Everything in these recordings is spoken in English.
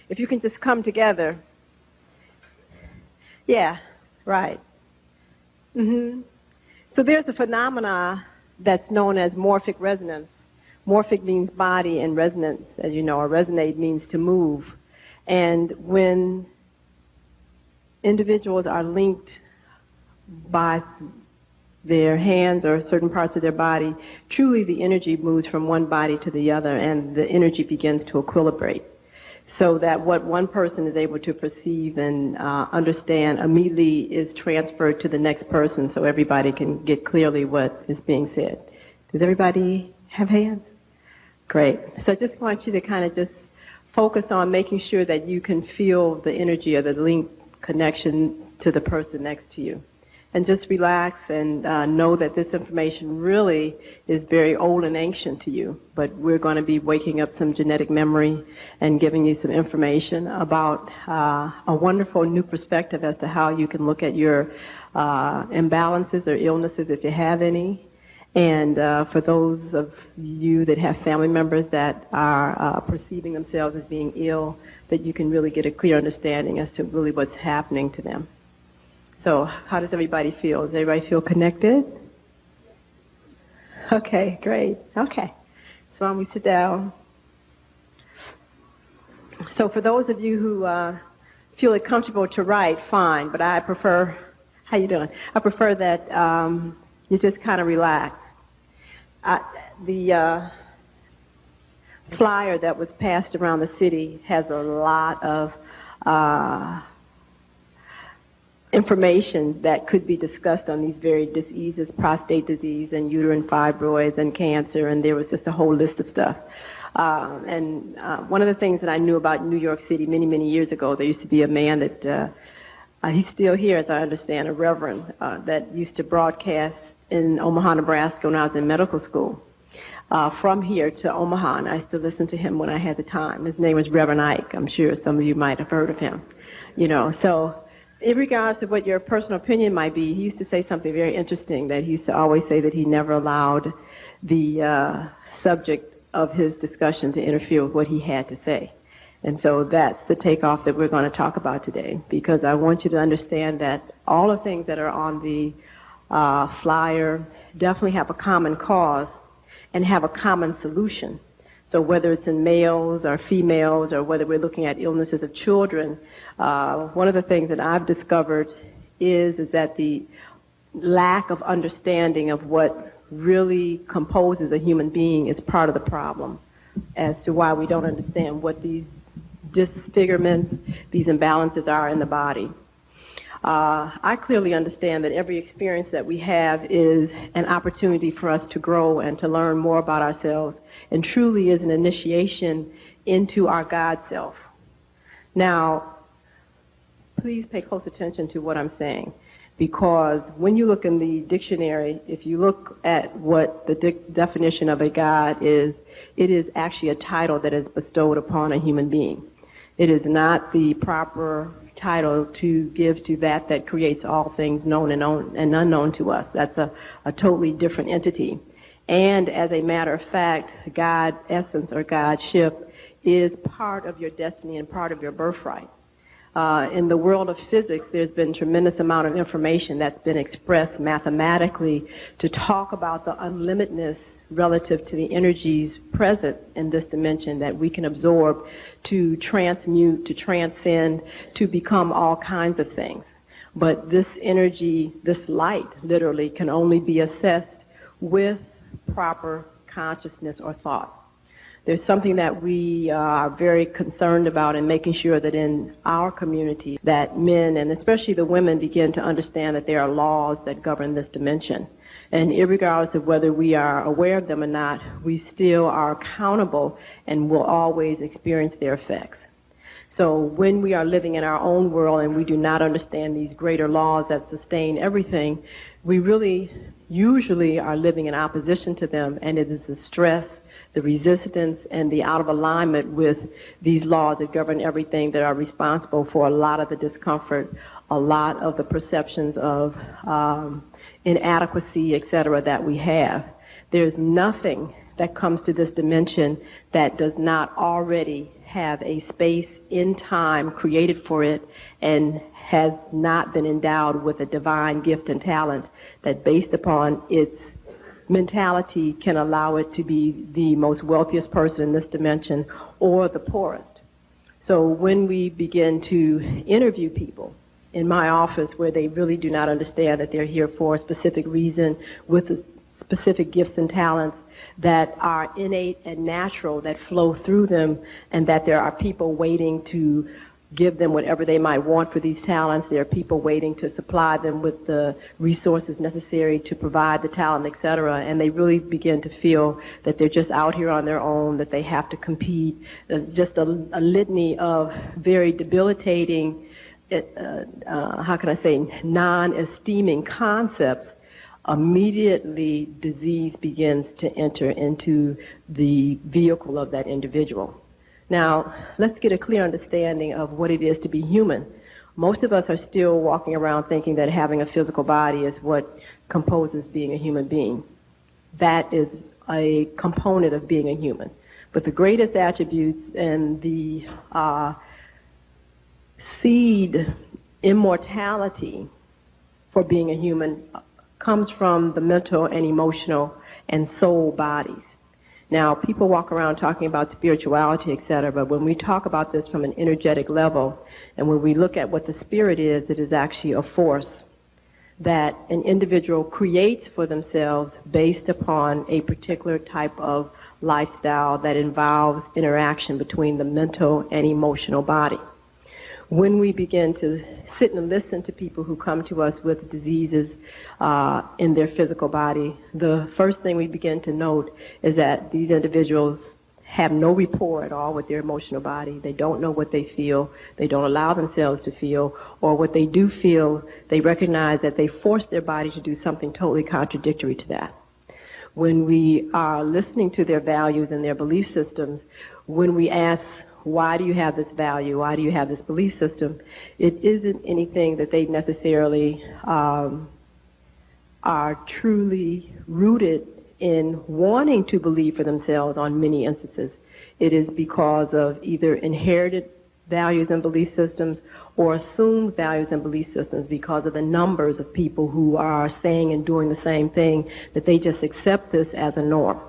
if you can just come together. Yeah, right. So there's a phenomena that's known as morphic resonance. Morphic means body, and resonance, as you know, or resonate means to move. And when individuals are linked by their hands or certain parts of their body, truly the energy moves from one body to the other, and the energy begins to equilibrate. So that what one person is able to perceive and understand immediately is transferred to the next person, so everybody can get clearly what is being said. Does everybody have hands? Great. So I just want you to kind of just focus on making sure that you can feel the energy or the link connection to the person next to you. And just relax and know that this information really is very old and ancient to you, but we're going to be waking up some genetic memory and giving you some information about a wonderful new perspective as to how you can look at your imbalances or illnesses if you have any. And for those of you that have family members that are perceiving themselves as being ill, that you can really get a clear understanding as to really what's happening to them. So how does everybody feel? Does everybody feel connected? Okay, great. Okay. So why don't we sit down? So for those of you who feel it comfortable to write, fine, but I prefer, how you doing? I prefer that you just kind of relax. The flyer that was passed around the city has a lot of information that could be discussed on these very diseases, prostate disease and uterine fibroids and cancer, and there was just a whole list of stuff. One of the things that I knew about New York City many, many years ago, there used to be a man that, he's still here as I understand, a reverend, that used to broadcast in Omaha, Nebraska when I was in medical school. From here to Omaha, and I used to listen to him when I had the time. His name was Reverend Ike. I'm sure some of you might have heard of him. You know, so in regards to what your personal opinion might be, he used to say something very interesting, that he used to always say that he never allowed the subject of his discussion to interfere with what he had to say. And so that's the takeoff that we're going to talk about today, because I want you to understand that all the things that are on the flyer definitely have a common cause and have a common solution. So whether it's in males or females, or whether we're looking at illnesses of children, one of the things that I've discovered is that the lack of understanding of what really composes a human being is part of the problem as to why we don't understand what these disfigurements, these imbalances are in the body. I clearly understand that every experience that we have is an opportunity for us to grow and to learn more about ourselves, and truly is an initiation into our God self. Now, please pay close attention to what I'm saying, because when you look in the dictionary, if you look at what the definition of a God is, it is actually a title that is bestowed upon a human being. It is not the proper title to give to that creates all things known and unknown to us. That's a totally different entity. And as a matter of fact, God essence or Godship is part of your destiny and part of your birthright. In the world of physics, there's been tremendous amount of information that's been expressed mathematically to talk about the unlimitedness relative to the energies present in this dimension that we can absorb to transmute, to transcend, to become all kinds of things. But this energy, this light, literally, can only be assessed with proper consciousness or thought. There's something that we are very concerned about in making sure that in our community that men, and especially the women, begin to understand that there are laws that govern this dimension. And irregardless of whether we are aware of them or not, we still are accountable and will always experience their effects. So when we are living in our own world and we do not understand these greater laws that sustain everything, we really usually are living in opposition to them, and it is the stress, the resistance, and the out of alignment with these laws that govern everything that are responsible for a lot of the discomfort, a lot of the perceptions of inadequacy, etc., that we have. There's nothing that comes to this dimension that does not already have a space in time created for it and has not been endowed with a divine gift and talent that based upon its mentality can allow it to be the most wealthiest person in this dimension or the poorest. So when we begin to interview people in my office where they really do not understand that they're here for a specific reason with specific gifts and talents that are innate and natural that flow through them, and that there are people waiting to give them whatever they might want for these talents. There are people waiting to supply them with the resources necessary to provide the talent, etc. And they really begin to feel that they're just out here on their own, that they have to compete. Just a litany of very debilitating, how can I say, non-esteeming concepts. Immediately disease begins to enter into the vehicle of that individual. Now, let's get a clear understanding of what it is to be human. Most of us are still walking around thinking that having a physical body is what composes being a human being. That is a component of being a human. But the greatest attributes and the seed immortality for being a human comes from the mental and emotional and soul bodies. Now, people walk around talking about spirituality, etc., but when we talk about this from an energetic level, and when we look at what the spirit is, it is actually a force that an individual creates for themselves based upon a particular type of lifestyle that involves interaction between the mental and emotional body. When we begin to sit and listen to people who come to us with diseases in their physical body, the first thing we begin to note is that these individuals have no rapport at all with their emotional body. They don't know what they feel. They don't allow themselves to feel. Or what they do feel, they recognize that they force their body to do something totally contradictory to that. When we are listening to their values and their belief systems, when we ask, why do you have this value? Why do you have this belief system? It isn't anything that they necessarily are truly rooted in wanting to believe for themselves on many instances. It is because of either inherited values and belief systems or assumed values and belief systems because of the numbers of people who are saying and doing the same thing, that they just accept this as a norm.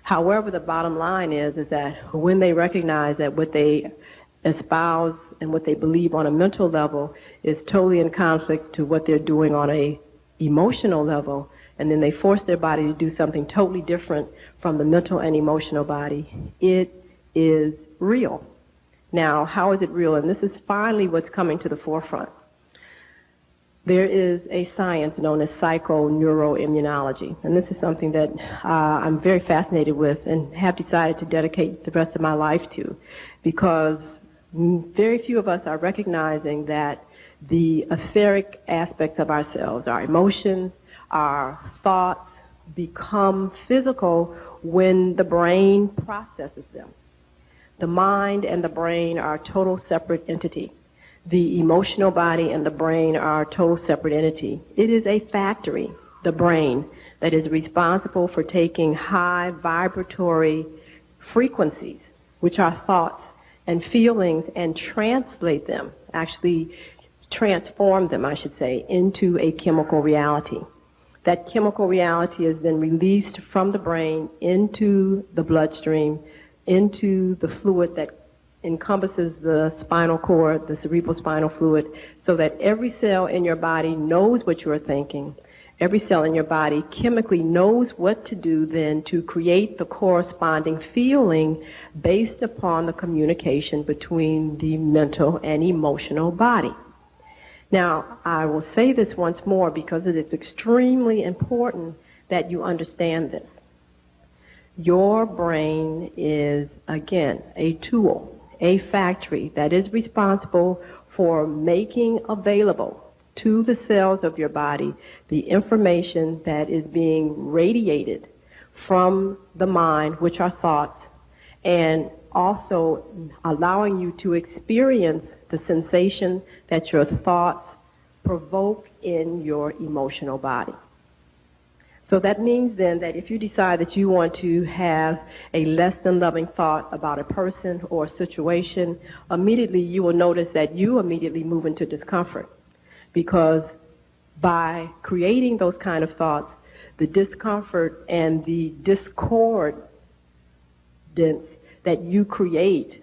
However, the bottom line is that when they recognize that what they espouse and what they believe on a mental level is totally in conflict to what they're doing on a emotional level, and then they force their body to do something totally different from the mental and emotional body, it is real. Now, how is it real? And this is finally what's coming to the forefront. There is a science known as psychoneuroimmunology, and this is something that I'm very fascinated with and have decided to dedicate the rest of my life to, because very few of us are recognizing that the etheric aspects of ourselves, our emotions, our thoughts, become physical when the brain processes them. The mind and the brain are a total separate entity. The emotional body and the brain are a total separate entity. It is a factory, the brain, that is responsible for taking high vibratory frequencies, which are thoughts and feelings, and translate them, actually transform them, I should say, into a chemical reality. That chemical reality is then released from the brain into the bloodstream, into the fluid that encompasses the spinal cord, the cerebral spinal fluid, so that every cell in your body knows what you are thinking. Every cell in your body chemically knows what to do then to create the corresponding feeling based upon the communication between the mental and emotional body. Now, I will say this once more because it is extremely important that you understand this. Your brain is, again, a tool, a factory that is responsible for making available to the cells of your body the information that is being radiated from the mind, which are thoughts, and also allowing you to experience the sensation that your thoughts provoke in your emotional body. So that means then that if you decide that you want to have a less than loving thought about a person or a situation, immediately you will notice that you immediately move into discomfort, because by creating those kind of thoughts, the discomfort and the discordance that you create,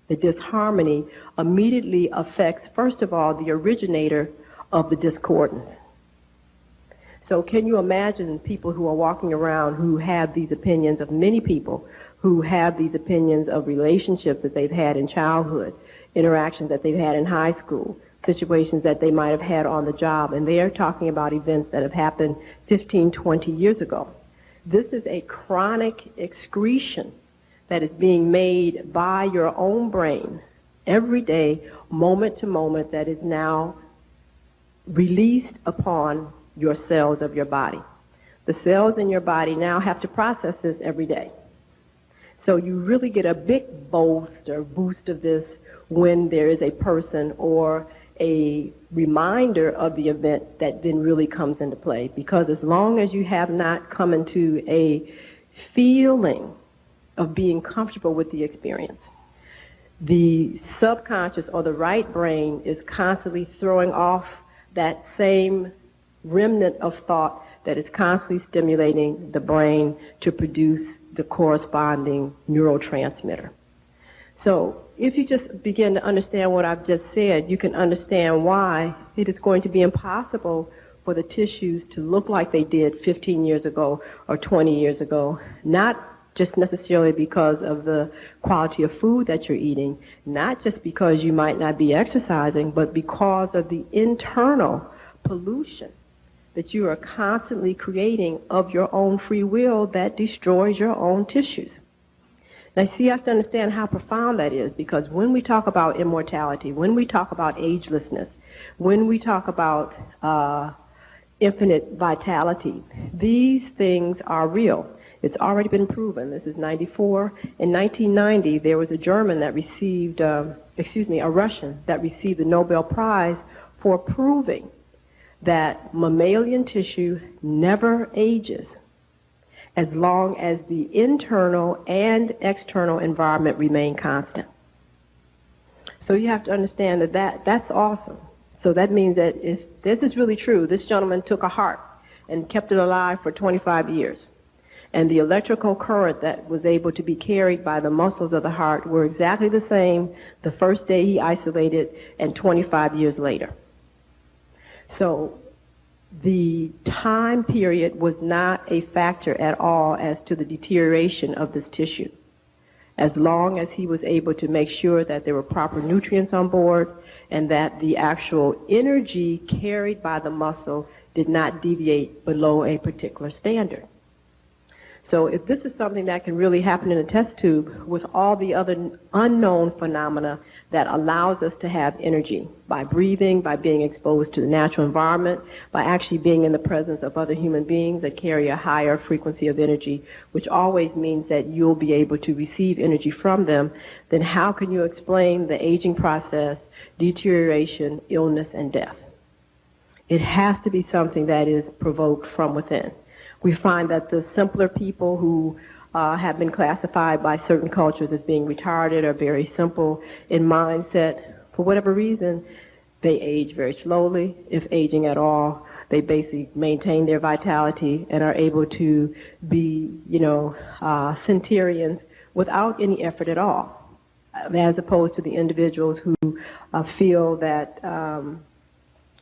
the disharmony, immediately affects, first of all, the originator of the discordance. So can you imagine people who are walking around who have these opinions, of many people who have these opinions of relationships that they've had in childhood, interactions that they've had in high school, situations that they might have had on the job, and they are talking about events that have happened 15, 20 years ago. This is a chronic excretion that is being made by your own brain every day, moment to moment, that is now released upon your cells of your body. The cells in your body now have to process this every day. So you really get a big boost of this when there is a person or a reminder of the event that then really comes into play. Because as long as you have not come into a feeling of being comfortable with the experience, the subconscious or the right brain is constantly throwing off that same remnant of thought that is constantly stimulating the brain to produce the corresponding neurotransmitter. So if you just begin to understand what I've just said, you can understand why it is going to be impossible for the tissues to look like they did 15 years ago or 20 years ago, not just necessarily because of the quality of food that you're eating, not just because you might not be exercising, but because of the internal pollution that you are constantly creating of your own free will that destroys your own tissues. Now, see, you have to understand how profound that is, because when we talk about immortality, when we talk about agelessness, when we talk about infinite vitality, these things are real. It's already been proven. This is 94. In 1990, there was a German that received, a Russian that received the Nobel Prize for proving that mammalian tissue never ages as long as the internal and external environment remain constant. So you have to understand that's awesome. So that means that if this is really true, this gentleman took a heart and kept it alive for 25 years. And the electrical current that was able to be carried by the muscles of the heart were exactly the same the first day he isolated and 25 years later. So the time period was not a factor at all as to the deterioration of this tissue, as long as he was able to make sure that there were proper nutrients on board and that the actual energy carried by the muscle did not deviate below a particular standard. So if this is something that can really happen in a test tube with all the other unknown phenomena that allows us to have energy by breathing, by being exposed to the natural environment, by actually being in the presence of other human beings that carry a higher frequency of energy, which always means that you'll be able to receive energy from them, then how can you explain the aging process, deterioration, illness, and death? It has to be something that is provoked from within. We find that the simpler people who have been classified by certain cultures as being retarded or very simple in mindset, for whatever reason, they age very slowly, if aging at all. They basically maintain their vitality and are able to be, centurions without any effort at all, as opposed to the individuals who feel that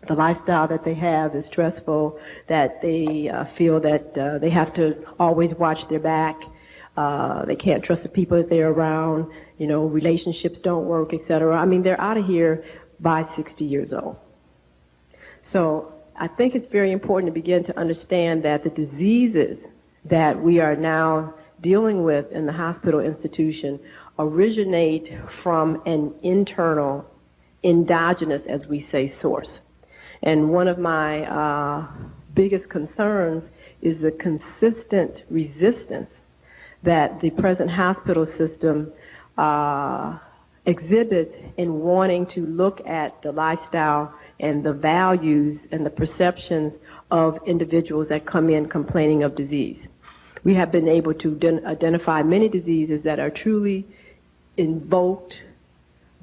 the lifestyle that they have is stressful, that they feel that they have to always watch their back, they can't trust the people that they're around, relationships don't work, etc. I mean, they're out of here by 60 years old. So I think it's very important to begin to understand that the diseases that we are now dealing with in the hospital institution originate from an internal, endogenous, as we say, source. And one of my biggest concerns is the consistent resistance that the present hospital system exhibits in wanting to look at the lifestyle and the values and the perceptions of individuals that come in complaining of disease. We have been able to identify many diseases that are truly invoked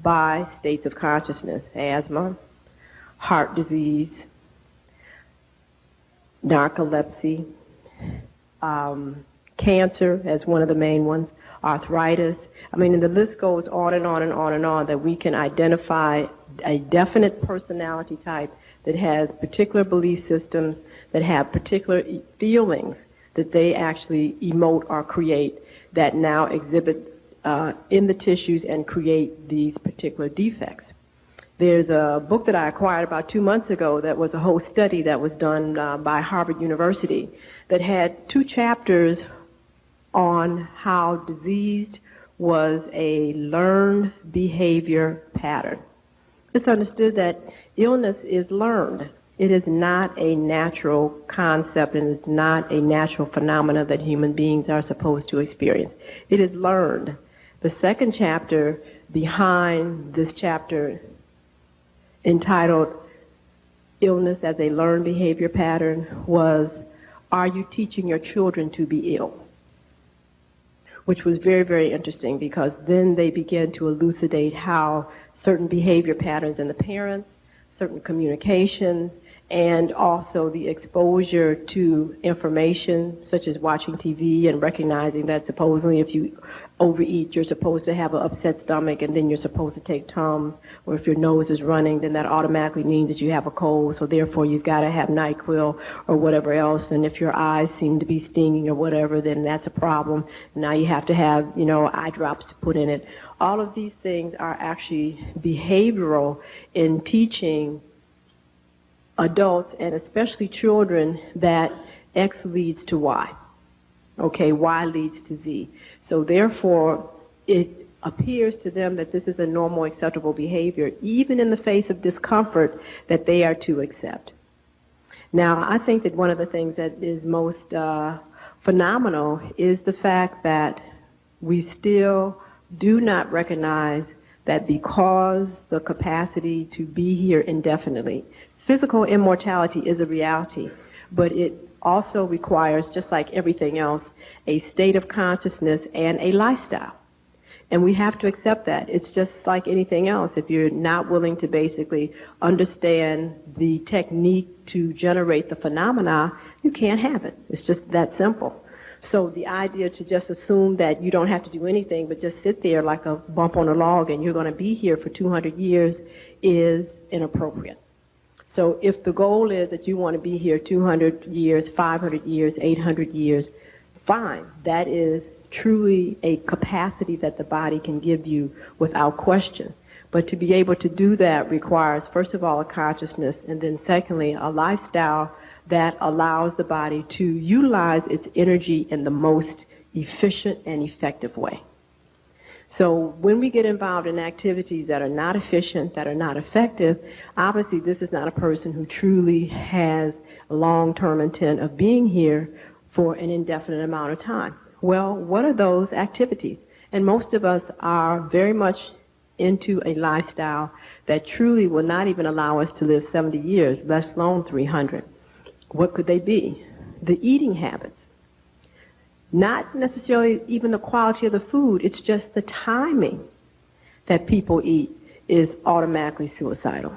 by states of consciousness: asthma, heart disease, narcolepsy, cancer as one of the main ones, arthritis. I mean, and the list goes on and on and on and on, that we can identify a definite personality type that has particular belief systems, that have particular feelings that they actually emote or create, that now exhibit in the tissues and create these particular defects. There's a book that I acquired about 2 months ago that was a whole study that was done by Harvard University that had 2 chapters on how disease was a learned behavior pattern. It's understood that illness is learned. It is not a natural concept, and it's not a natural phenomena that human beings are supposed to experience. It is learned. The second chapter behind this chapter, entitled Illness as a Learned Behavior Pattern, was, Are You Teaching Your Children to Be Ill? Which was very, very interesting, because then they began to elucidate how certain behavior patterns in the parents, certain communications, and also the exposure to information such as watching TV and recognizing that supposedly if you overeat, you're supposed to have an upset stomach, and then you're supposed to take Tums, or if your nose is running, then that automatically means that you have a cold, so therefore you've got to have NyQuil or whatever else, and if your eyes seem to be stinging or whatever, then that's a problem. Now you have to have, eye drops to put in it. All of these things are actually behavioral in teaching adults, and especially children, that X leads to Y. Okay, Y leads to Z. So therefore, it appears to them that this is a normal, acceptable behavior, even in the face of discomfort, that they are to accept. Now, I think that one of the things that is most phenomenal is the fact that we still do not recognize that because the capacity to be here indefinitely, physical immortality is a reality, but it also requires, just like everything else, a state of consciousness and a lifestyle. And we have to accept that. It's just like anything else. If you're not willing to basically understand the technique to generate the phenomena, you can't have it. It's just that simple. So the idea to just assume that you don't have to do anything but just sit there like a bump on a log and you're going to be here for 200 years is inappropriate. So if the goal is that you want to be here 200 years, 500 years, 800 years, fine. That is truly a capacity that the body can give you without question. But to be able to do that requires, first of all, a consciousness, and then secondly, a lifestyle that allows the body to utilize its energy in the most efficient and effective way. So when we get involved in activities that are not efficient, that are not effective, obviously this is not a person who truly has a long-term intent of being here for an indefinite amount of time. Well, what are those activities? And most of us are very much into a lifestyle that truly will not even allow us to live 70 years, let alone 300. What could they be? The eating habits. Not necessarily even the quality of the food, it's just the timing that people eat is automatically suicidal.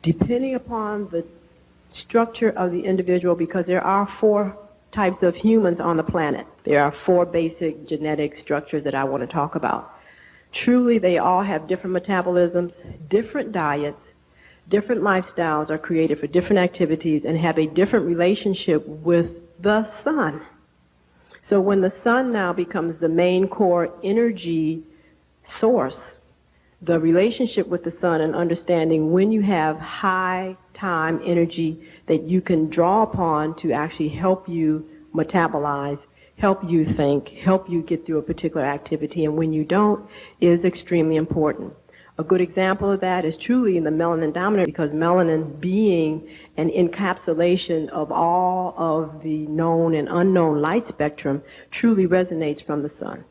Depending upon the structure of the individual, because there are 4 types of humans on the planet. There are 4 basic genetic structures that I want to talk about. Truly, they all have different metabolisms, different diets, different lifestyles are created for different activities, and have a different relationship with the sun. So when the sun now becomes the main core energy source, the relationship with the sun and understanding when you have high time energy that you can draw upon to actually help you metabolize, help you think, help you get through a particular activity, and when you don't, is extremely important. A good example of that is truly in the melanin dominant, because melanin, being an encapsulation of all of the known and unknown light spectrum, truly resonates from the sun.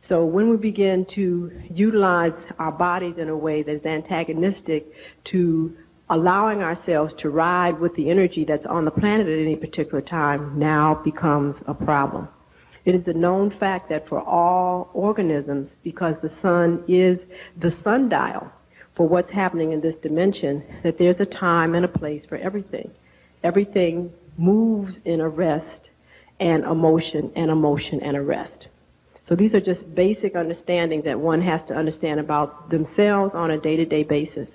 So when we begin to utilize our bodies in a way that is antagonistic to allowing ourselves to ride with the energy that's on the planet at any particular time now becomes a problem. It is a known fact that for all organisms, because the sun is the sundial for what's happening in this dimension, that there's a time and a place for everything. Everything moves in a rest and a motion and a motion and a rest. So these are just basic understandings that one has to understand about themselves on a day-to-day basis.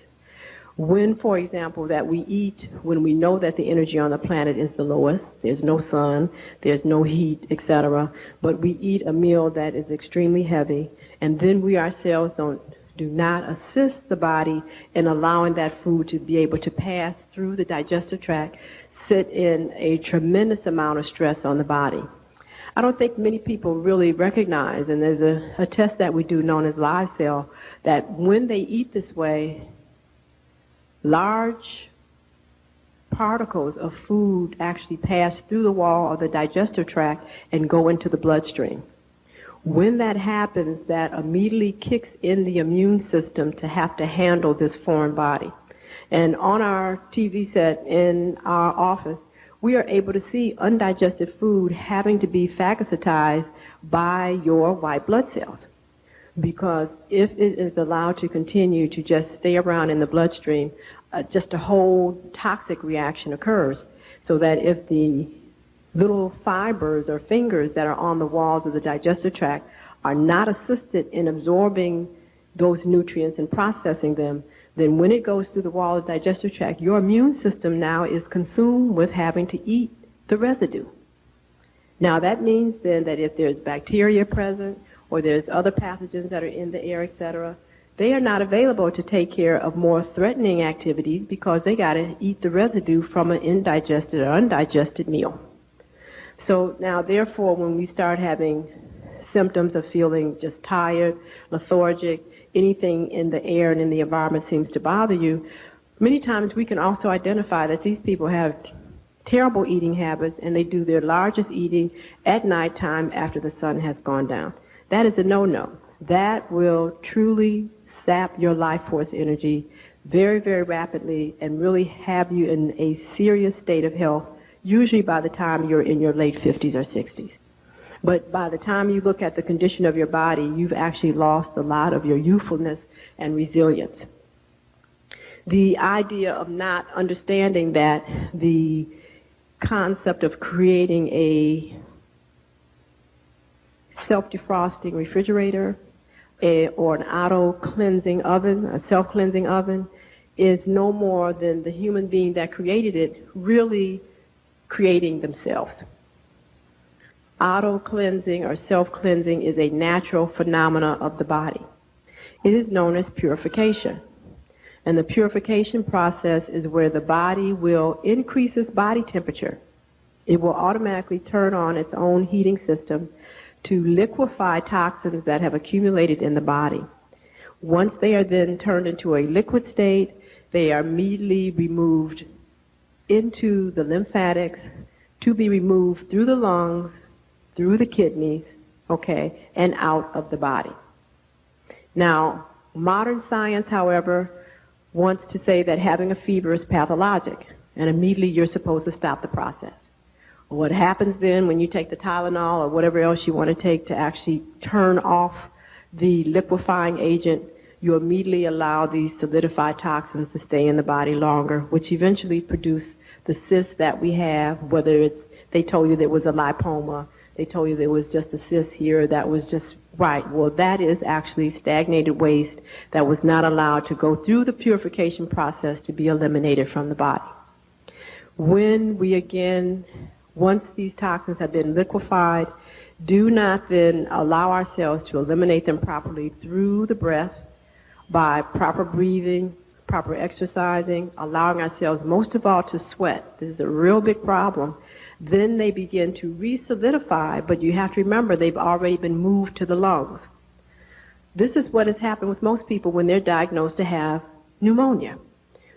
When, for example, that we eat, when we know that the energy on the planet is the lowest, there's no sun, there's no heat, etc., but we eat a meal that is extremely heavy, and then we ourselves do not assist the body in allowing that food to be able to pass through the digestive tract, sit in a tremendous amount of stress on the body. I don't think many people really recognize, and there's a test that we do known as live cell, that when they eat this way, large particles of food actually pass through the wall of the digestive tract and go into the bloodstream. When that happens, that immediately kicks in the immune system to have to handle this foreign body. And on our TV set in our office, we are able to see undigested food having to be phagocytized by your white blood cells. Because if it is allowed to continue to just stay around in the bloodstream, just a whole toxic reaction occurs. So that if the little fibers or fingers that are on the walls of the digestive tract are not assisted in absorbing those nutrients and processing them, then when it goes through the wall of the digestive tract, your immune system now is consumed with having to eat the residue. Now that means then that if there's bacteria present, or there's other pathogens that are in the air, etc., they are not available to take care of more threatening activities because they got to eat the residue from an indigested or undigested meal. So now, therefore, when we start having symptoms of feeling just tired, lethargic, anything in the air and in the environment seems to bother you, many times we can also identify that these people have terrible eating habits and they do their largest eating at nighttime after the sun has gone down. That is a no-no. That will truly sap your life force energy very, very rapidly and really have you in a serious state of health, usually by the time you're in your late 50s or 60s. But by the time you look at the condition of your body, you've actually lost a lot of your youthfulness and resilience. The idea of not understanding that the concept of creating a self-defrosting refrigerator or an auto-cleansing oven, a self-cleansing oven, is no more than the human being that created it really creating themselves. Auto-cleansing or self-cleansing is a natural phenomena of the body. It is known as purification. And the purification process is where the body will increase its body temperature. It will automatically turn on its own heating system to liquefy toxins that have accumulated in the body. Once they are then turned into a liquid state, they are immediately removed into the lymphatics to be removed through the lungs, through the kidneys, okay, and out of the body. Now, modern science, however, wants to say that having a fever is pathologic, and immediately you're supposed to stop the process. What happens then when you take the Tylenol or whatever else you want to take to actually turn off the liquefying agent, you immediately allow these solidified toxins to stay in the body longer, which eventually produce the cysts that we have, whether it's, they told you there was a lipoma, they told you there was just a cyst here, that was just right. Well, that is actually stagnated waste that was not allowed to go through the purification process to be eliminated from the body. When we again, once these toxins have been liquefied, do not then allow ourselves to eliminate them properly through the breath, by proper breathing, proper exercising, allowing ourselves most of all to sweat. This is a real big problem. Then they begin to re-solidify, but you have to remember they've already been moved to the lungs. This is what has happened with most people when they're diagnosed to have pneumonia.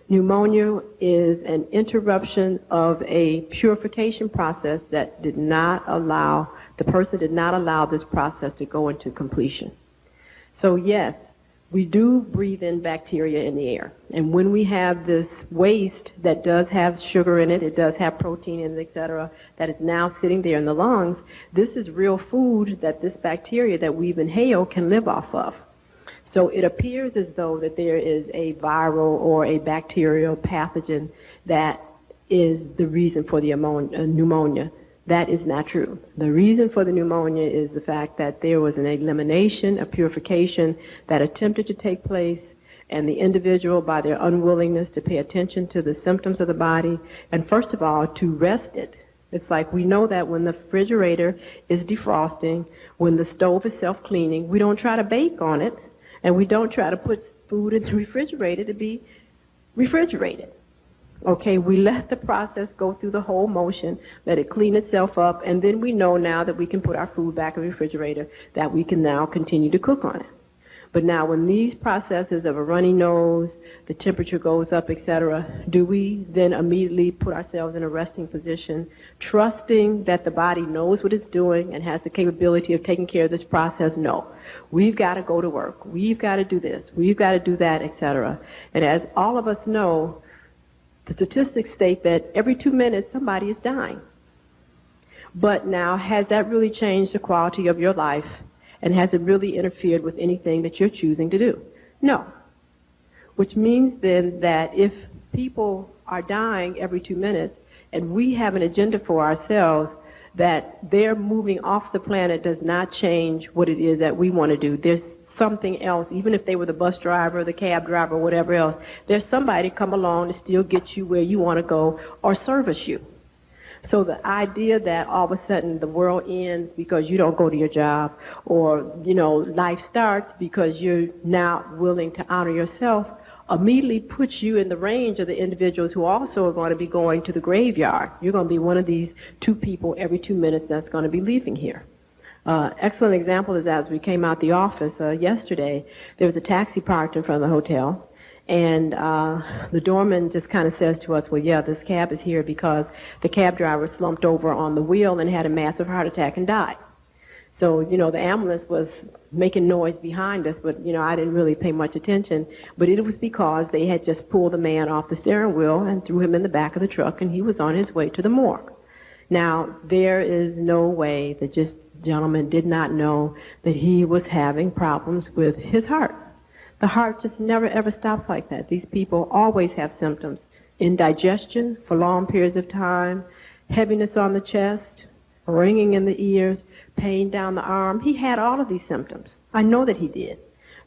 Pneumonia is an interruption of a purification process that did not allow, the person did not allow this process to go into completion. So yes, we do breathe in bacteria in the air. And when we have this waste that does have sugar in it, it does have protein in it, etc., that is now sitting there in the lungs, this is real food that this bacteria that we've inhaled can live off of. So it appears as though that there is a viral or a bacterial pathogen that is the reason for the pneumonia. That is not true. The reason for the pneumonia is the fact that there was an elimination, a purification that attempted to take place, and the individual, by their unwillingness to pay attention to the symptoms of the body, and first of all, to rest it. It's like we know that when the refrigerator is defrosting, when the stove is self-cleaning, we don't try to bake on it, and we don't try to put food in the refrigerator to be refrigerated. Okay, we let the process go through the whole motion, let it clean itself up, and then we know now that we can put our food back in the refrigerator, that we can now continue to cook on it. But now when these processes of a runny nose, the temperature goes up, etc., do we then immediately put ourselves in a resting position, trusting that the body knows what it's doing and has the capability of taking care of this process? No. We've got to go to work. We've got to do this. We've got to do that, etc. And as all of us know, the statistics state that every 2 minutes somebody is dying. But now, has that really changed the quality of your life? And has it really interfered with anything that you're choosing to do? No. Which means then that if people are dying every 2 minutes and we have an agenda for ourselves that their moving off the planet does not change what it is that we want to do. There's something else, even if they were the bus driver, the cab driver, or whatever else, there's somebody come along to still get you where you want to go or service you. So the idea that all of a sudden the world ends because you don't go to your job, or, you know, life starts because you're not willing to honor yourself, immediately puts you in the range of the individuals who also are going to be going to the graveyard. You're going to be one of these 2 people every 2 minutes that's going to be leaving here. Excellent example is as we came out the office yesterday, there was a taxi parked in front of the hotel, and the doorman just kind of says to us, well, yeah, this cab is here because the cab driver slumped over on the wheel and had a massive heart attack and died. So, you know, the ambulance was making noise behind us, but, you know, I didn't really pay much attention. But it was because they had just pulled the man off the steering wheel and threw him in the back of the truck, and he was on his way to the morgue. Now, there is no way that this gentleman did not know that he was having problems with his heart. The heart just never, ever stops like that. These people always have symptoms. Indigestion for long periods of time, heaviness on the chest, ringing in the ears, pain down the arm. He had all of these symptoms. I know that he did.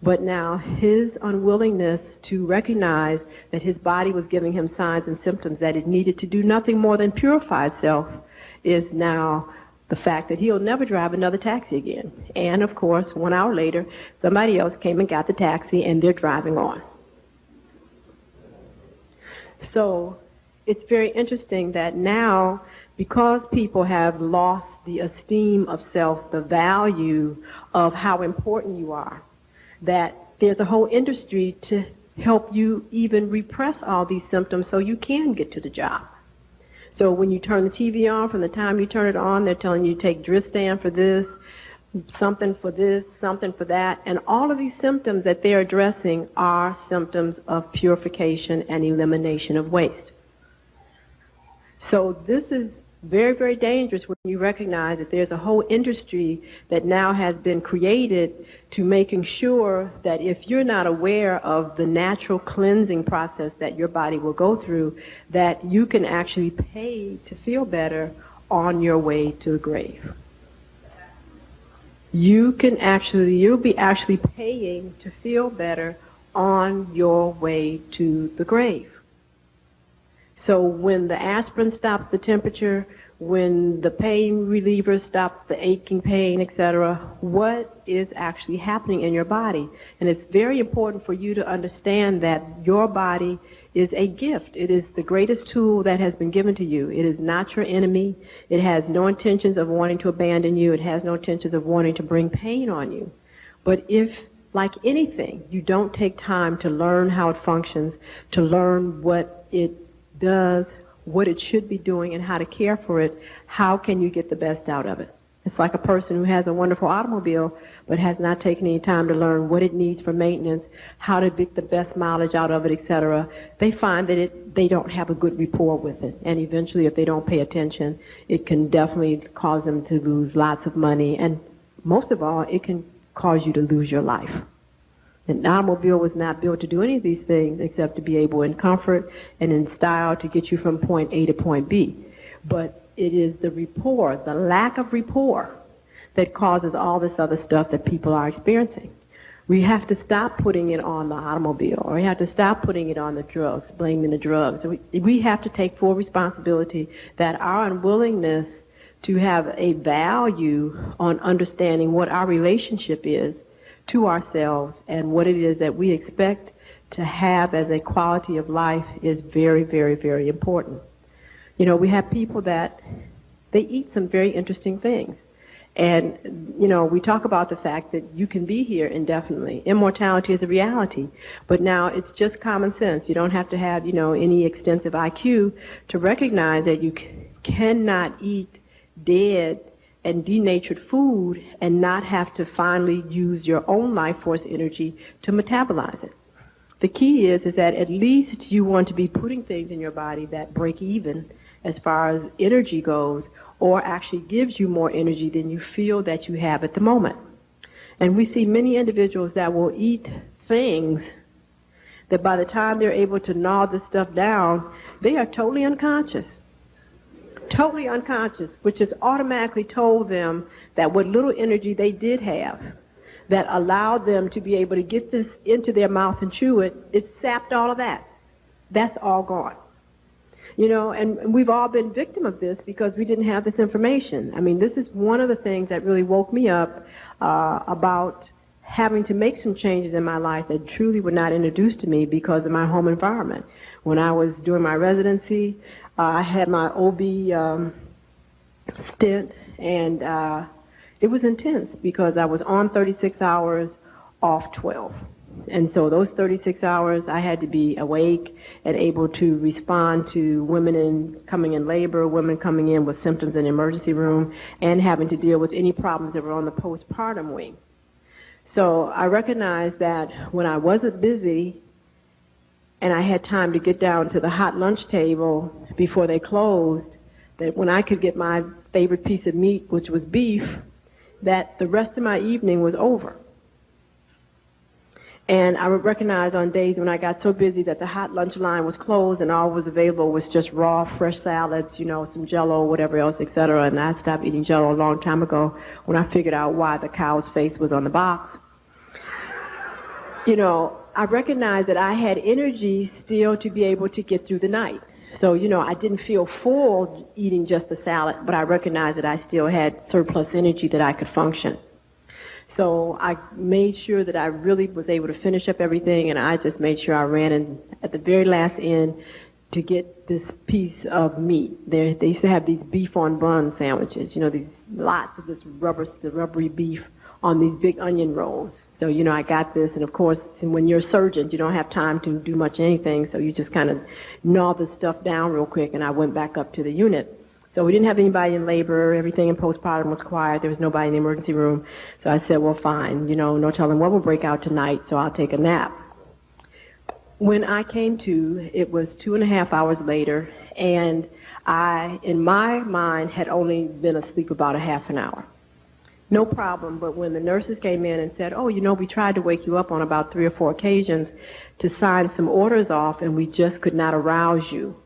But now his unwillingness to recognize that his body was giving him signs and symptoms that it needed to do nothing more than purify itself is now the fact that he'll never drive another taxi again. And, of course, 1 hour later, somebody else came and got the taxi, and they're driving on. So it's very interesting that now, because people have lost the esteem of self, the value of how important you are, that there's a whole industry to help you even repress all these symptoms so you can get to the job. So when you turn the TV on, from the time you turn it on, they're telling you to take Dristan for this, something for that. And all of these symptoms that they're addressing are symptoms of purification and elimination of waste. So this is very, very dangerous when you recognize that there's a whole industry that now has been created to making sure that if you're not aware of the natural cleansing process that your body will go through, that you can actually pay to feel better on your way to the grave. You'll be actually paying to feel better on your way to the grave. So when the aspirin stops the temperature, when the pain relievers stop the aching pain, etc., what is actually happening in your body? And it's very important for you to understand that your body is a gift. It is the greatest tool that has been given to you. It is not your enemy. It has no intentions of wanting to abandon you. It has no intentions of wanting to bring pain on you. But if like anything, you don't take time to learn how it functions, to learn what it does, what it should be doing, and how to care for it, how can you get the best out of it? It's like a person who has a wonderful automobile but has not taken any time to learn what it needs for maintenance, how to get the best mileage out of it, etc. They find that they don't have a good rapport with it. And eventually, if they don't pay attention, it can definitely cause them to lose lots of money. And most of all, it can cause you to lose your life. An automobile was not built to do any of these things except to be able in comfort and in style to get you from point A to point B. But it is the rapport, the lack of rapport, that causes all this other stuff that people are experiencing. We have to stop putting it on the automobile, or we have to stop putting it on the drugs, blaming the drugs. We have to take full responsibility that our unwillingness to have a value on understanding what our relationship is to ourselves and what it is that we expect to have as a quality of life is very, very, very important. You know, we have people that they eat some very interesting things. And, you know, we talk about the fact that you can be here indefinitely. Immortality is a reality. But now it's just common sense. You don't have to have, you know, any extensive IQ to recognize that you cannot eat dead and denatured food and not have to finally use your own life force energy to metabolize it. The key is that at least you want to be putting things in your body that break even as far as energy goes, or actually gives you more energy than you feel that you have at the moment. And we see many individuals that will eat things that by the time they're able to gnaw this stuff down, they are totally unconscious. Totally unconscious, which has automatically told them that what little energy they did have that allowed them to be able to get this into their mouth and chew it, it sapped all of that. That's all gone. You know, and we've all been victim of this because we didn't have this information. I mean, this is one of the things that really woke me up about having to make some changes in my life that truly were not introduced to me because of my home environment. When I was doing my residency, I had my OB stint, and it was intense because I was on 36 hours, off 12. And so those 36 hours, I had to be awake and able to respond to women coming in labor, women coming in with symptoms in the emergency room, and having to deal with any problems that were on the postpartum wing. So I recognized that when I wasn't busy and I had time to get down to the hot lunch table before they closed, that when I could get my favorite piece of meat, which was beef, that the rest of my evening was over. And I would recognize on days when I got so busy that the hot lunch line was closed and all was available was just raw, fresh salads, you know, some Jell-O, whatever else, etc. And I stopped eating Jell-O a long time ago when I figured out why the cow's face was on the box. You know, I recognized that I had energy still to be able to get through the night. So, you know, I didn't feel full eating just a salad, but I recognized that I still had surplus energy that I could function. So I made sure that I really was able to finish up everything, and I just made sure I ran in at the very last end to get this piece of meat. They used to have these beef on bun sandwiches, you know, these lots of this rubbery beef on these big onion rolls. So, you know, I got this, and of course, when you're a surgeon, you don't have time to do much anything, so you just kind of gnaw this stuff down real quick, and I went back up to the unit. So we didn't have anybody in labor. Everything in postpartum was quiet. There was nobody in the emergency room. So I said, well, fine. You know, no telling what will break out tonight, so I'll take a nap. When I came to, it was 2.5 hours later, and I, in my mind, had only been asleep about a half an hour. No problem, but when the nurses came in and said, oh, you know, we tried to wake you up on about 3 or 4 occasions to sign some orders off, and we just could not arouse you,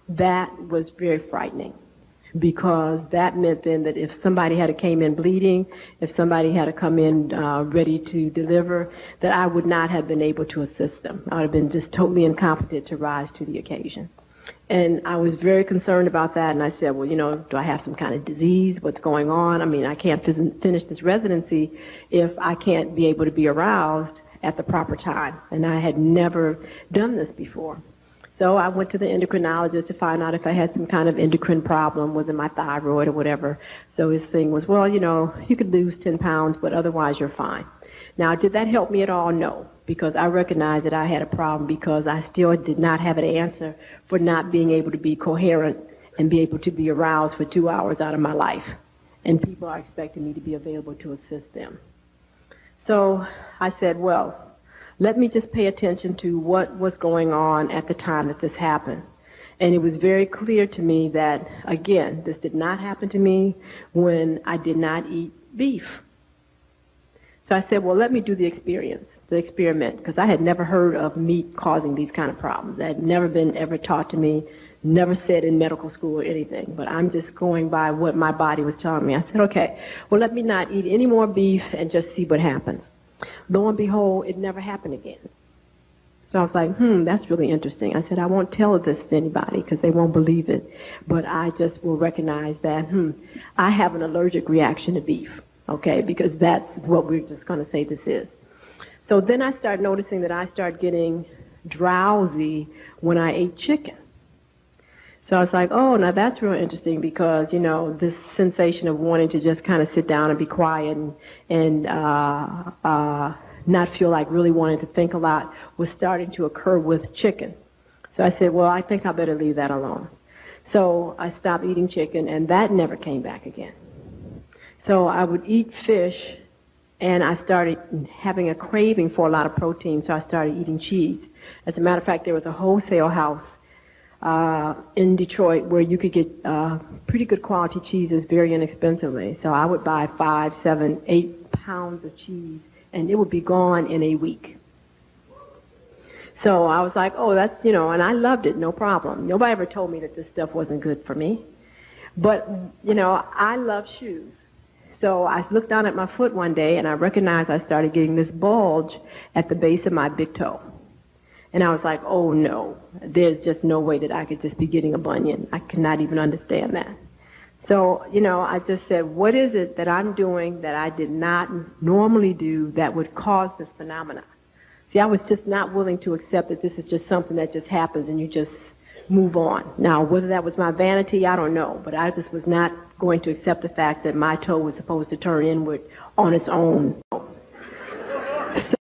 that was very frightening. Because that meant then that if somebody had to came in bleeding, if somebody had to come in ready to deliver, that I would not have been able to assist them. I would have been just totally incompetent to rise to the occasion. And I was very concerned about that, and I said, well, you know, do I have some kind of disease? What's going on? I mean, I can't finish this residency if I can't be able to be aroused at the proper time. And I had never done this before. So I went to the endocrinologist to find out if I had some kind of endocrine problem, was it my thyroid or whatever. So his thing was, well, you know, you could lose 10 pounds, but otherwise you're fine. Now, did that help me at all? No, because I recognized that I had a problem because I still did not have an answer for not being able to be coherent and be able to be aroused for 2 hours out of my life. And people are expecting me to be available to assist them. So I said, well, let me just pay attention to what was going on at the time that this happened. And it was very clear to me that, again, this did not happen to me when I did not eat beef. So I said, well, let me do the experiment, because I had never heard of meat causing these kind of problems. That had never been ever taught to me, never said in medical school or anything, but I'm just going by what my body was telling me. I said, okay, well, let me not eat any more beef and just see what happens. Lo and behold, it never happened again. So I was like, that's really interesting. I said, I won't tell this to anybody because they won't believe it, but I just will recognize that, I have an allergic reaction to beef, okay, because that's what we're just going to say this is. So then I started noticing that I started getting drowsy when I ate chicken. So I was like, oh, now that's real interesting because, this sensation of wanting to just kind of sit down and be quiet and not feel like really wanting to think a lot was starting to occur with chicken. So I said, well, I think I better leave that alone. So I stopped eating chicken, and that never came back again. So I would eat fish, and I started having a craving for a lot of protein, so I started eating cheese. As a matter of fact, there was a wholesale house in Detroit where you could get pretty good quality cheeses very inexpensively. So I would buy 5, 7, 8 pounds of cheese, and it would be gone in a week. So I was like, oh, that's, and I loved it, no problem. Nobody ever told me that this stuff wasn't good for me. But, I love shoes. So I looked down at my foot one day, and I recognized I started getting this bulge at the base of my big toe. And I was like, oh, no, there's just no way that I could just be getting a bunion. I could not even understand that. So, I just said, what is it that I'm doing that I did not normally do that would cause this phenomenon? See, I was just not willing to accept that this is just something that just happens and you just move on. Now, whether that was my vanity, I don't know, but I just was not going to accept the fact that my toe was supposed to turn inward on its own.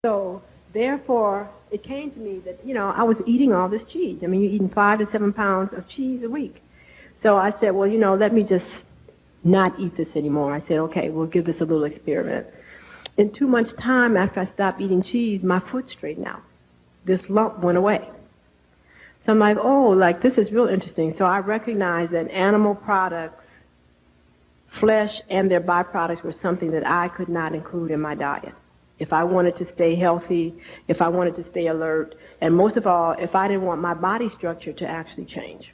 So, therefore, it came to me that, I was eating all this cheese. I mean, you're eating 5 to 7 pounds of cheese a week. So I said, well, let me just not eat this anymore. I said, okay, we'll give this a little experiment. In 2 months' time after I stopped eating cheese, my foot straightened out. This lump went away. So I'm like, oh, this is real interesting. So I recognized that animal products, flesh, and their byproducts were something that I could not include in my diet. If I wanted to stay healthy, if I wanted to stay alert, and most of all, if I didn't want my body structure to actually change.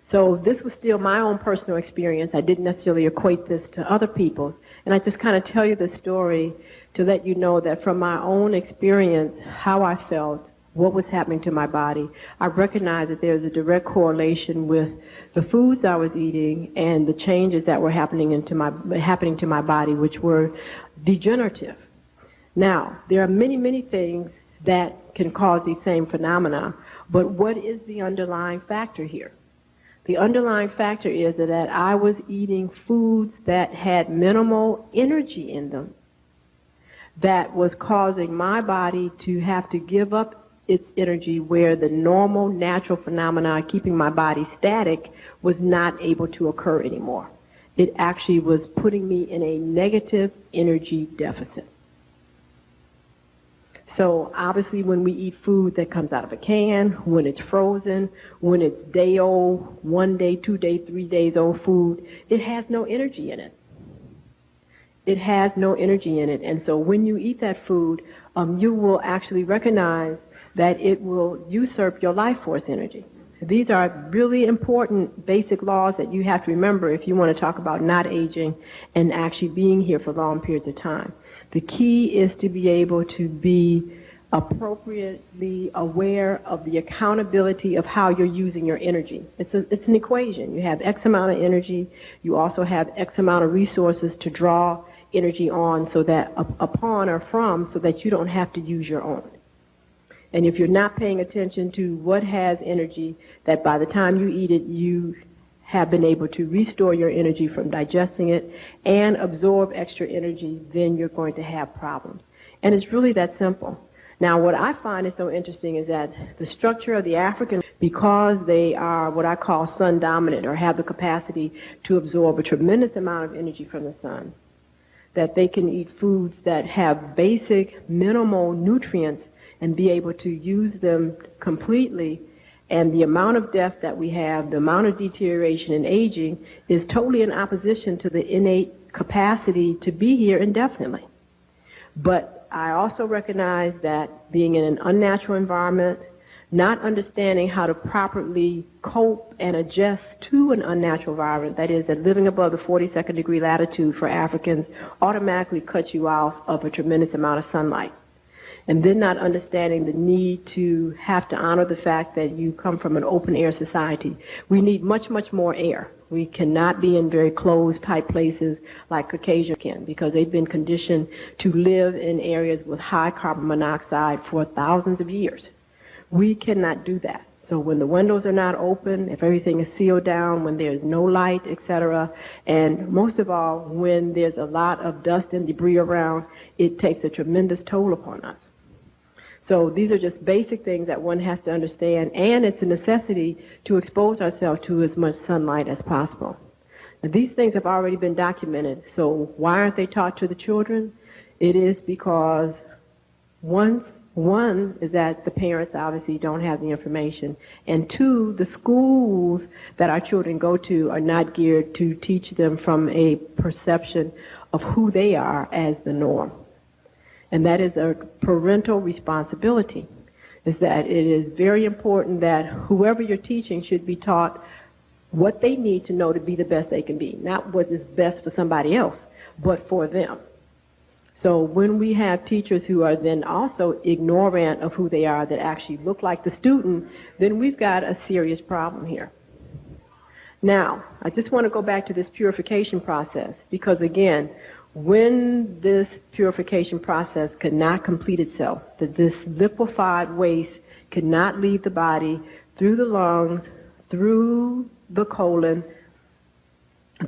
So this was still my own personal experience. I didn't necessarily equate this to other people's. And I just kind of tell you this story to let you know that from my own experience, how I felt, what was happening to my body, I recognized that there's a direct correlation with the foods I was eating and the changes that were happening to my body, which were degenerative. Now, there are many, many things that can cause these same phenomena, but what is the underlying factor here? The underlying factor is that I was eating foods that had minimal energy in them that was causing my body to have to give up its energy where the normal natural phenomena keeping my body static was not able to occur anymore. It actually was putting me in a negative energy deficit. So obviously when we eat food that comes out of a can, when it's frozen, when it's day old, 1 day, 2 day, 3 days old food, it has no energy in it. It has no energy in it. And so when you eat that food, you will actually recognize that it will usurp your life force energy. These are really important basic laws that you have to remember if you want to talk about not aging and actually being here for long periods of time. The key is to be able to be appropriately aware of the accountability of how you're using your energy. It's an equation. You have X amount of energy. You also have X amount of resources to draw energy on so that upon or from so that you don't have to use your own. And if you're not paying attention to what has energy, that by the time you eat it, you have been able to restore your energy from digesting it and absorb extra energy, then you're going to have problems. And it's really that simple. Now, what I find is so interesting is that the structure of the African, because they are what I call sun dominant or have the capacity to absorb a tremendous amount of energy from the sun, that they can eat foods that have basic minimal nutrients and be able to use them completely. And the amount of death that we have, the amount of deterioration and aging is totally in opposition to the innate capacity to be here indefinitely. But I also recognize that being in an unnatural environment, not understanding how to properly cope and adjust to an unnatural environment, that is, that living above the 42nd degree latitude for Africans automatically cuts you off of a tremendous amount of sunlight. And then not understanding the need to have to honor the fact that you come from an open air society. We need much, much more air. We cannot be in very closed type places like Caucasians can, because they've been conditioned to live in areas with high carbon monoxide for thousands of years. We cannot do that. So when the windows are not open, if everything is sealed down, when there's no light, etc., and most of all, when there's a lot of dust and debris around, it takes a tremendous toll upon us. So these are just basic things that one has to understand, and it's a necessity to expose ourselves to as much sunlight as possible. Now, these things have already been documented, so why aren't they taught to the children? It is because one is that the parents obviously don't have the information, and two, the schools that our children go to are not geared to teach them from a perception of who they are as the norm. And that is a parental responsibility, is that it is very important that whoever you're teaching should be taught what they need to know to be the best they can be, not what is best for somebody else, but for them. So when we have teachers who are then also ignorant of who they are, that actually look like the student, then we've got a serious problem here. Now, I just want to go back to this purification process, because again, when this purification process could not complete itself, that this liquefied waste could not leave the body through the lungs, through the colon,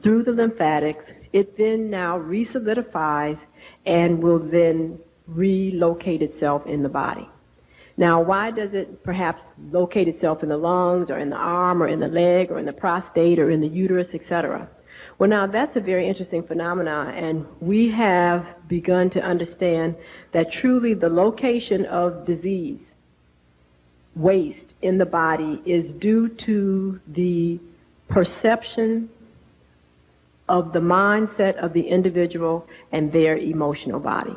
through the lymphatics, it then now re-solidifies and will then relocate itself in the body. Now, why does it perhaps locate itself in the lungs or in the arm or in the leg or in the prostate or in the uterus, etc.? Well, now that's a very interesting phenomenon, and we have begun to understand that truly the location of disease, waste in the body, is due to the perception of the mindset of the individual and their emotional body.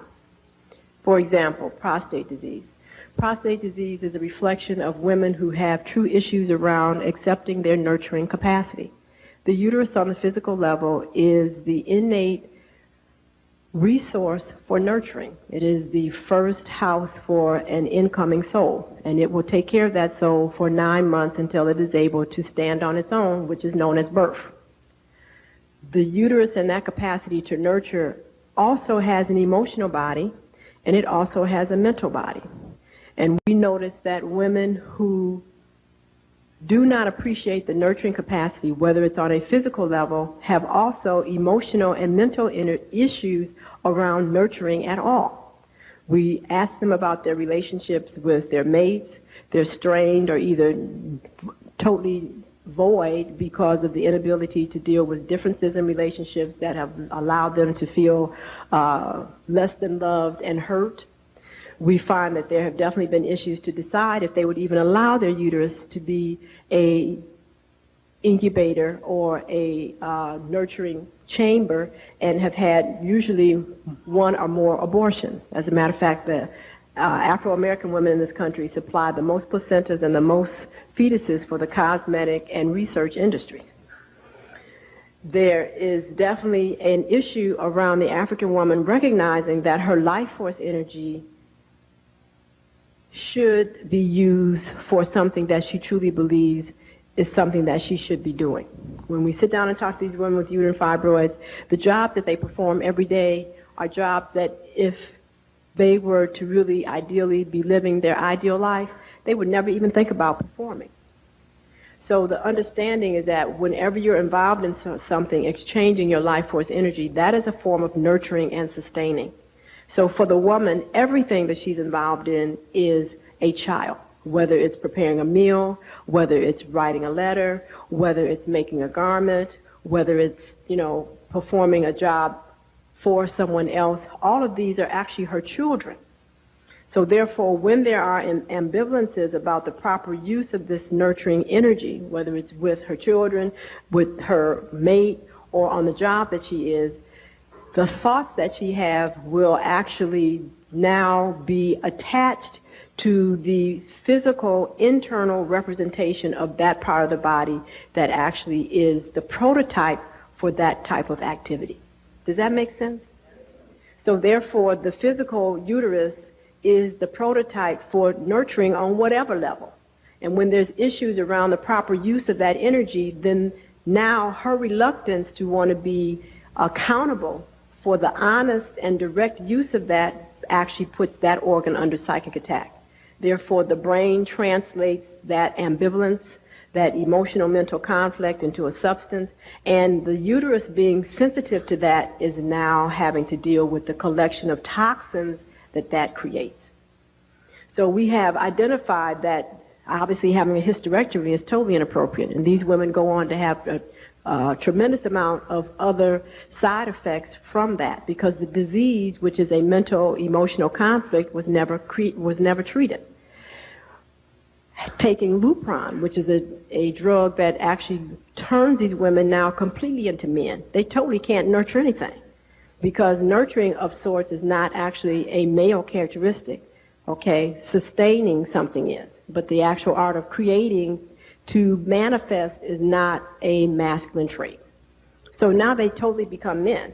For example, prostate disease. Prostate disease is a reflection of women who have true issues around accepting their nurturing capacity. The uterus on the physical level is the innate resource for nurturing. It is the first house for an incoming soul, and it will take care of that soul for 9 months until it is able to stand on its own, which is known as birth. The uterus and that capacity to nurture also has an emotional body, and it also has a mental body. And we notice that women who do not appreciate the nurturing capacity, whether it's on a physical level, have also emotional and mental issues around nurturing at all. We ask them about their relationships with their mates. They're strained or either totally void because of the inability to deal with differences in relationships that have allowed them to feel less than loved and hurt. We find that there have definitely been issues to decide if they would even allow their uterus to be a incubator or a nurturing chamber, and have had usually one or more abortions. As a matter of fact, the Afro-American women in this country supply the most placentas and the most fetuses for the cosmetic and research industries. There is definitely an issue around the African woman recognizing that her life force energy should be used for something that she truly believes is something that she should be doing. When we sit down and talk to these women with uterine fibroids, the jobs that they perform every day are jobs that if they were to really ideally be living their ideal life, they would never even think about performing. So the understanding is that whenever you're involved in something, exchanging your life force energy, that is a form of nurturing and sustaining. So for the woman, everything that she's involved in is a child, whether it's preparing a meal, whether it's writing a letter, whether it's making a garment, whether it's, performing a job for someone else. All of these are actually her children. So therefore, when there are ambivalences about the proper use of this nurturing energy, whether it's with her children, with her mate, or on the job that she is, the thoughts that she has will actually now be attached to the physical internal representation of that part of the body that actually is the prototype for that type of activity. Does that make sense? So therefore, the physical uterus is the prototype for nurturing on whatever level. And when there's issues around the proper use of that energy, then now her reluctance to want to be accountable for the honest and direct use of that actually puts that organ under psychic attack. Therefore, the brain translates that ambivalence, that emotional mental conflict into a substance, and the uterus being sensitive to that is now having to deal with the collection of toxins that creates. So we have identified that obviously having a hysterectomy is totally inappropriate, and these women go on to have a tremendous amount of other side effects from that, because the disease, which is a mental emotional conflict, was never treated. Taking Lupron, which is a drug that actually turns these women now completely into men. They totally can't nurture anything, because nurturing of sorts is not actually a male characteristic. Okay, sustaining something is, but the actual art of creating to manifest is not a masculine trait. So now they totally become men.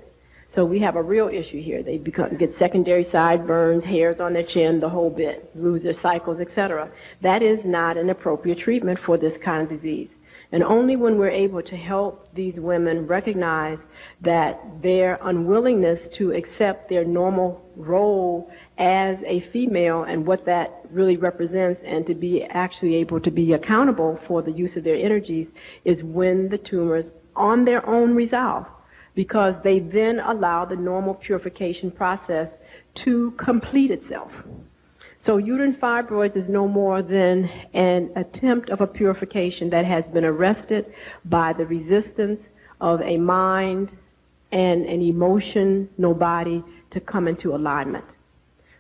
So we have a real issue here. They get secondary sideburns, hairs on their chin, the whole bit, lose their cycles, etc. That is not an appropriate treatment for this kind of disease. And only when we're able to help these women recognize that their unwillingness to accept their normal role as a female and what that really represents, and to be actually able to be accountable for the use of their energies, is when the tumors on their own resolve, because they then allow the normal purification process to complete itself. So uterine fibroids is no more than an attempt of a purification that has been arrested by the resistance of a mind and an emotional body to come into alignment.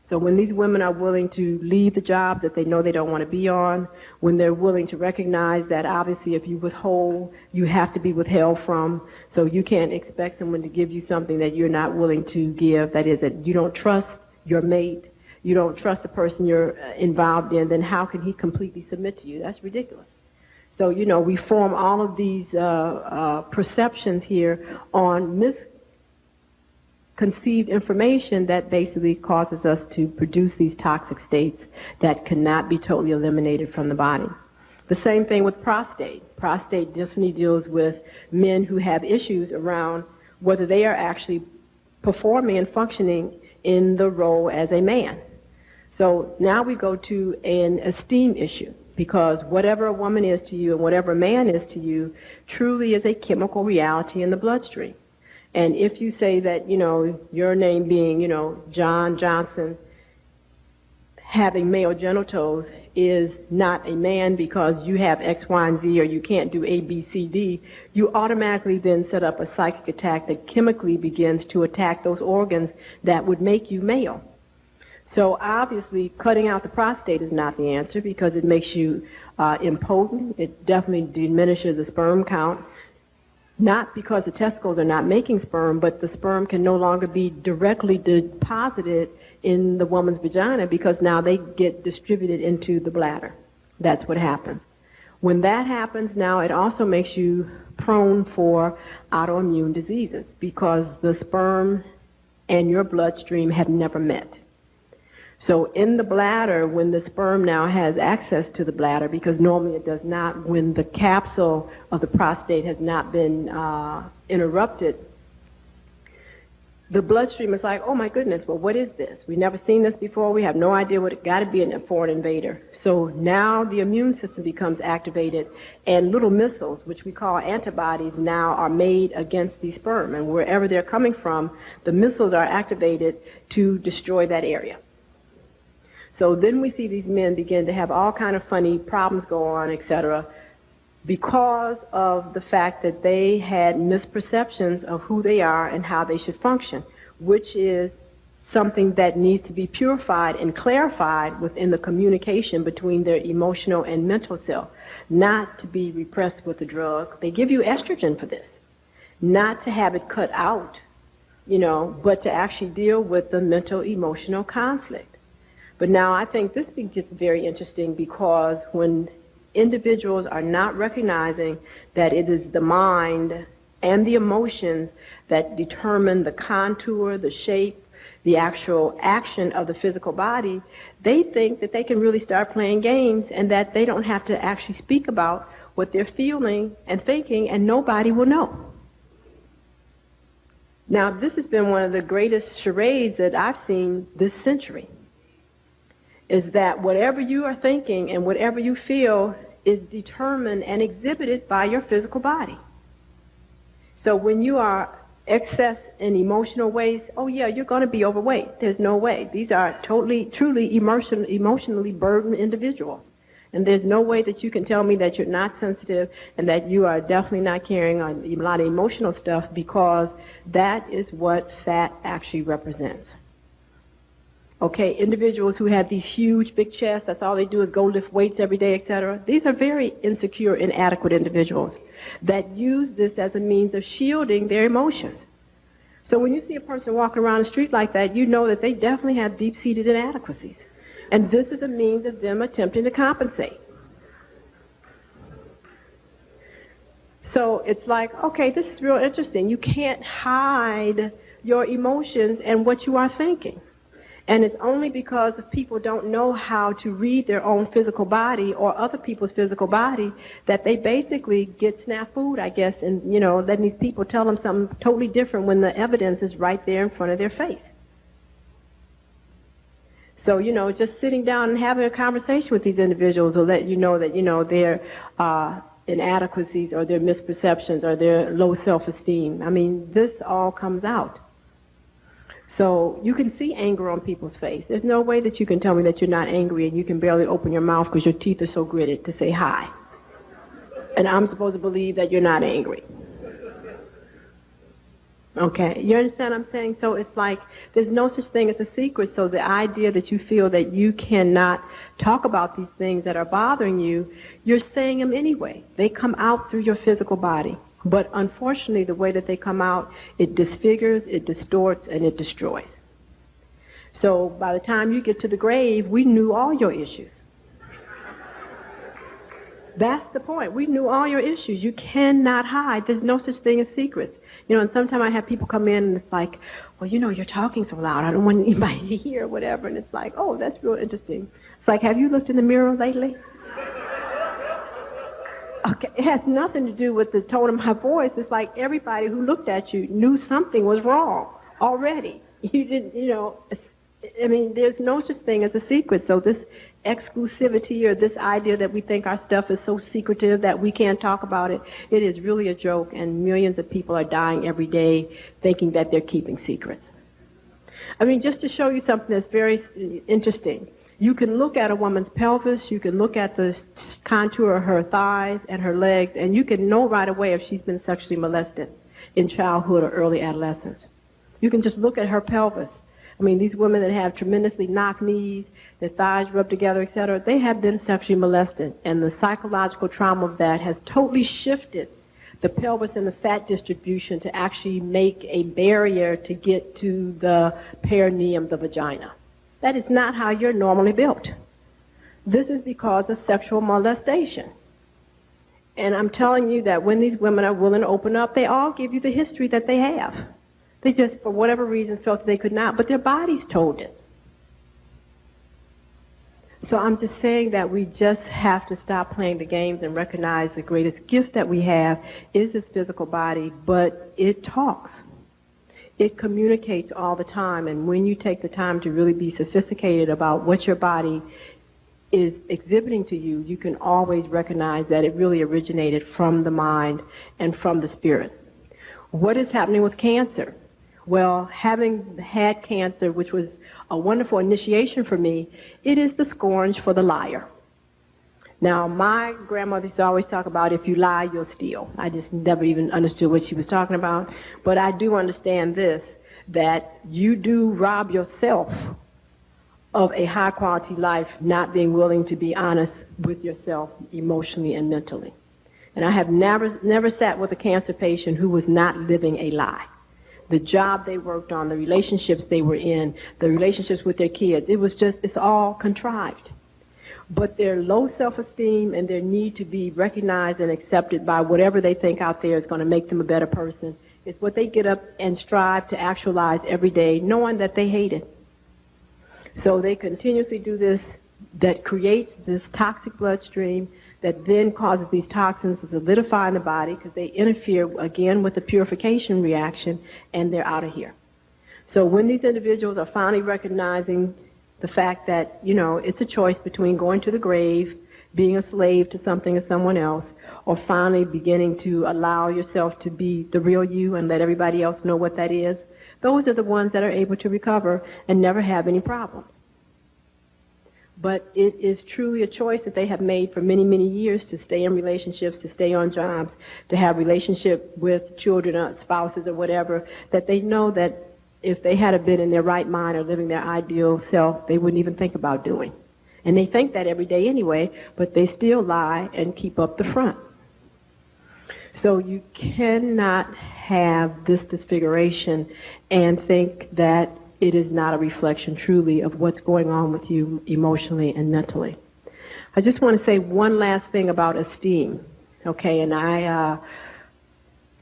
So when these women are willing to leave the jobs that they know they don't want to be on, when they're willing to recognize that obviously if you withhold, you have to be withheld from, so you can't expect someone to give you something that you're not willing to give, that is, that you don't trust your mate, you don't trust the person you're involved in, then how can he completely submit to you? That's ridiculous. So, we form all of these perceptions here on misconceived information that basically causes us to produce these toxic states that cannot be totally eliminated from the body. The same thing with prostate. Prostate definitely deals with men who have issues around whether they are actually performing and functioning in the role as a man. So now we go to an esteem issue, because whatever a woman is to you and whatever a man is to you truly is a chemical reality in the bloodstream. And if you say that, your name being, John Johnson, having male genitals is not a man because you have X, Y, and Z, or you can't do A, B, C, D, you automatically then set up a psychic attack that chemically begins to attack those organs that would make you male. So obviously cutting out the prostate is not the answer, because it makes you impotent. It definitely diminishes the sperm count. Not because the testicles are not making sperm, but the sperm can no longer be directly deposited in the woman's vagina, because now they get distributed into the bladder. That's what happens. When that happens, now it also makes you prone for autoimmune diseases, because the sperm and your bloodstream have never met. So in the bladder, when the sperm now has access to the bladder, because normally it does not, when the capsule of the prostate has not been interrupted, the bloodstream is like, oh my goodness, well, what is this? We've never seen this before. We have no idea what it got to be a foreign invader. So now the immune system becomes activated, and little missiles, which we call antibodies, now are made against the sperm. And wherever they're coming from, the missiles are activated to destroy that area. So then we see these men begin to have all kind of funny problems go on, etc., because of the fact that they had misperceptions of who they are and how they should function, which is something that needs to be purified and clarified within the communication between their emotional and mental self, not to be repressed with a drug. They give you estrogen for this, not to have it cut out, but to actually deal with the mental emotional conflict. But now I think this gets very interesting, because when individuals are not recognizing that it is the mind and the emotions that determine the contour, the shape, the actual action of the physical body, they think that they can really start playing games and that they don't have to actually speak about what they're feeling and thinking, and nobody will know. Now, this has been one of the greatest charades that I've seen this century, is that whatever you are thinking and whatever you feel is determined and exhibited by your physical body. So when you are excess in emotional ways, oh yeah, you're going to be overweight. There's no way. These are truly emotionally burdened individuals. And there's no way that you can tell me that you're not sensitive and that you are definitely not carrying a lot of emotional stuff, because that is what fat actually represents. Okay, individuals who have these huge, big chests, that's all they do is go lift weights every day, etc. These are very insecure, inadequate individuals that use this as a means of shielding their emotions. So when you see a person walking around the street like that, you know that they definitely have deep-seated inadequacies. And this is a means of them attempting to compensate. So it's like, okay, this is real interesting. You can't hide your emotions and what you are thinking. And it's only because people don't know how to read their own physical body or other people's physical body that they basically get snafu'd, I guess, and, letting these people tell them something totally different when the evidence is right there in front of their face. So, just sitting down and having a conversation with these individuals will let you know that, their inadequacies or their misperceptions or their low self-esteem. I mean, this all comes out. So you can see anger on people's face. There's no way that you can tell me that you're not angry and you can barely open your mouth because your teeth are so gritted to say hi. And I'm supposed to believe that you're not angry. Okay, you understand what I'm saying? So it's like there's no such thing as a secret. So the idea that you feel that you cannot talk about these things that are bothering you, you're saying them anyway. They come out through your physical body. But unfortunately, the way that they come out, it disfigures, it distorts, and it destroys. So by the time you get to the grave, we knew all your issues. That's the point. We knew all your issues. You cannot hide. There's no such thing as secrets. And sometimes I have people come in and it's like, well, you're talking so loud. I don't want anybody to hear or whatever. And it's like, oh, that's real interesting. It's like, have you looked in the mirror lately? Okay, it has nothing to do with the tone of my voice. It's like everybody who looked at you knew something was wrong already. You didn't, there's no such thing as a secret. So this exclusivity or this idea that we think our stuff is so secretive that we can't talk about it, it is really a joke, and millions of people are dying every day thinking that they're keeping secrets. Just to show you something that's very interesting. You can look at a woman's pelvis, you can look at the contour of her thighs and her legs, and you can know right away if she's been sexually molested in childhood or early adolescence. You can just look at her pelvis. These women that have tremendously knocked knees, their thighs rubbed together, etc., they have been sexually molested, and the psychological trauma of that has totally shifted the pelvis and the fat distribution to actually make a barrier to get to the perineum, the vagina. That is not how you're normally built. This is because of sexual molestation. And I'm telling you that when these women are willing to open up, they all give you the history that they have. They just, for whatever reason, felt that they could not, but their bodies told it. So I'm just saying that we just have to stop playing the games and recognize the greatest gift that we have is this physical body, but it talks. It communicates all the time, and when you take the time to really be sophisticated about what your body is exhibiting to you, you can always recognize that it really originated from the mind and from the spirit. What is happening with cancer? Well, having had cancer, which was a wonderful initiation for me, it is the scourge for the liar. Now, my grandmother used to always talk about, if you lie, you'll steal. I just never even understood what she was talking about. But I do understand this, that you do rob yourself of a high-quality life, not being willing to be honest with yourself emotionally and mentally. And I have never sat with a cancer patient who was not living a lie. The job they worked on, the relationships they were in, the relationships with their kids, it's all contrived. But their low self-esteem and their need to be recognized and accepted by whatever they think out there is going to make them a better person is what they get up and strive to actualize every day, knowing that they hate it. So they continuously do this, that creates this toxic bloodstream that then causes these toxins to solidify in the body because they interfere again with the purification reaction, and they're out of here. So when these individuals are finally recognizing the fact that, it's a choice between going to the grave, being a slave to something or someone else, or finally beginning to allow yourself to be the real you and let everybody else know what that is, those are the ones that are able to recover and never have any problems. But it is truly a choice that they have made for many, many years to stay in relationships, to stay on jobs, to have relationship with children or spouses or whatever, that they know that if they had been in their right mind or living their ideal self, they wouldn't even think about doing. And they think that every day anyway, but they still lie and keep up the front. So you cannot have this disfiguration and think that it is not a reflection truly of what's going on with you emotionally and mentally. I just want to say one last thing about esteem, okay? And I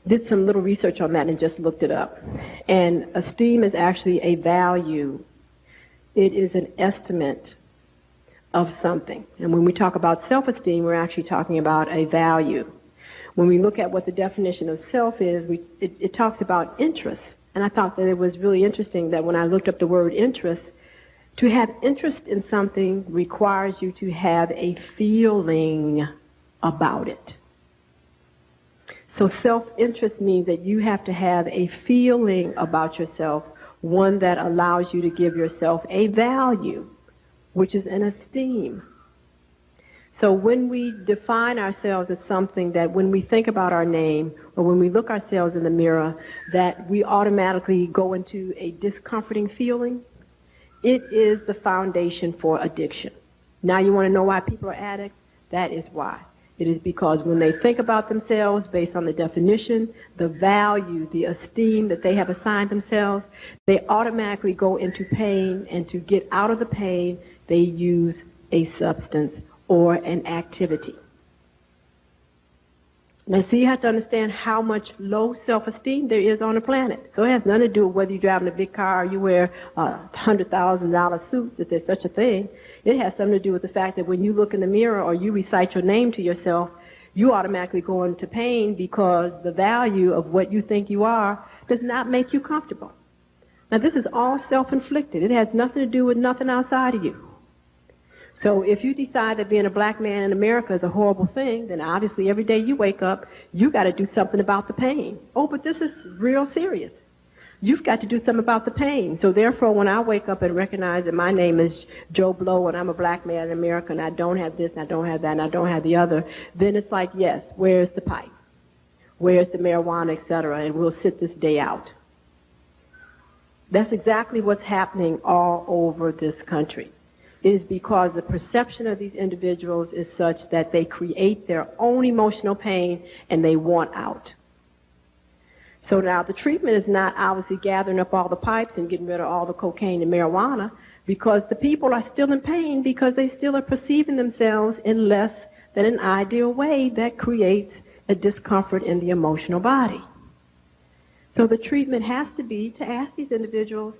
did some little research on that and just looked it up. And esteem is actually a value. It is an estimate of something. And when we talk about self-esteem, we're actually talking about a value. When we look at what the definition of self is, it talks about interest. And I thought that it was really interesting that when I looked up the word interest, to have interest in something requires you to have a feeling about it. So self-interest means that you have to have a feeling about yourself, one that allows you to give yourself a value, which is an esteem. So when we define ourselves as something that when we think about our name or when we look ourselves in the mirror, that we automatically go into a discomforting feeling, it is the foundation for addiction. Now you want to know why people are addicts? That is why. It is because when they think about themselves based on the definition, the value, the esteem that they have assigned themselves, they automatically go into pain, and to get out of the pain, they use a substance or an activity. Now, see, you have to understand how much low self-esteem there is on the planet. So it has nothing to do with whether you drive in a big car or you wear $100,000 suits, if there's such a thing. It has something to do with the fact that when you look in the mirror or you recite your name to yourself, you automatically go into pain because the value of what you think you are does not make you comfortable. Now, this is all self-inflicted. It has nothing to do with nothing outside of you. So if you decide that being a black man in America is a horrible thing, then obviously every day you wake up, you got to do something about the pain. Oh, but this is real serious. You've got to do something about the pain. So therefore, when I wake up and recognize that my name is Joe Blow and I'm a black man in America and I don't have this and I don't have that and I don't have the other, then it's like, yes, where's the pipe? Where's the marijuana, et cetera, and we'll sit this day out. That's exactly what's happening all over this country. It is because the perception of these individuals is such that they create their own emotional pain and they want out. So now the treatment is not obviously gathering up all the pipes and getting rid of all the cocaine and marijuana, because the people are still in pain because they still are perceiving themselves in less than an ideal way that creates a discomfort in the emotional body. So the treatment has to be to ask these individuals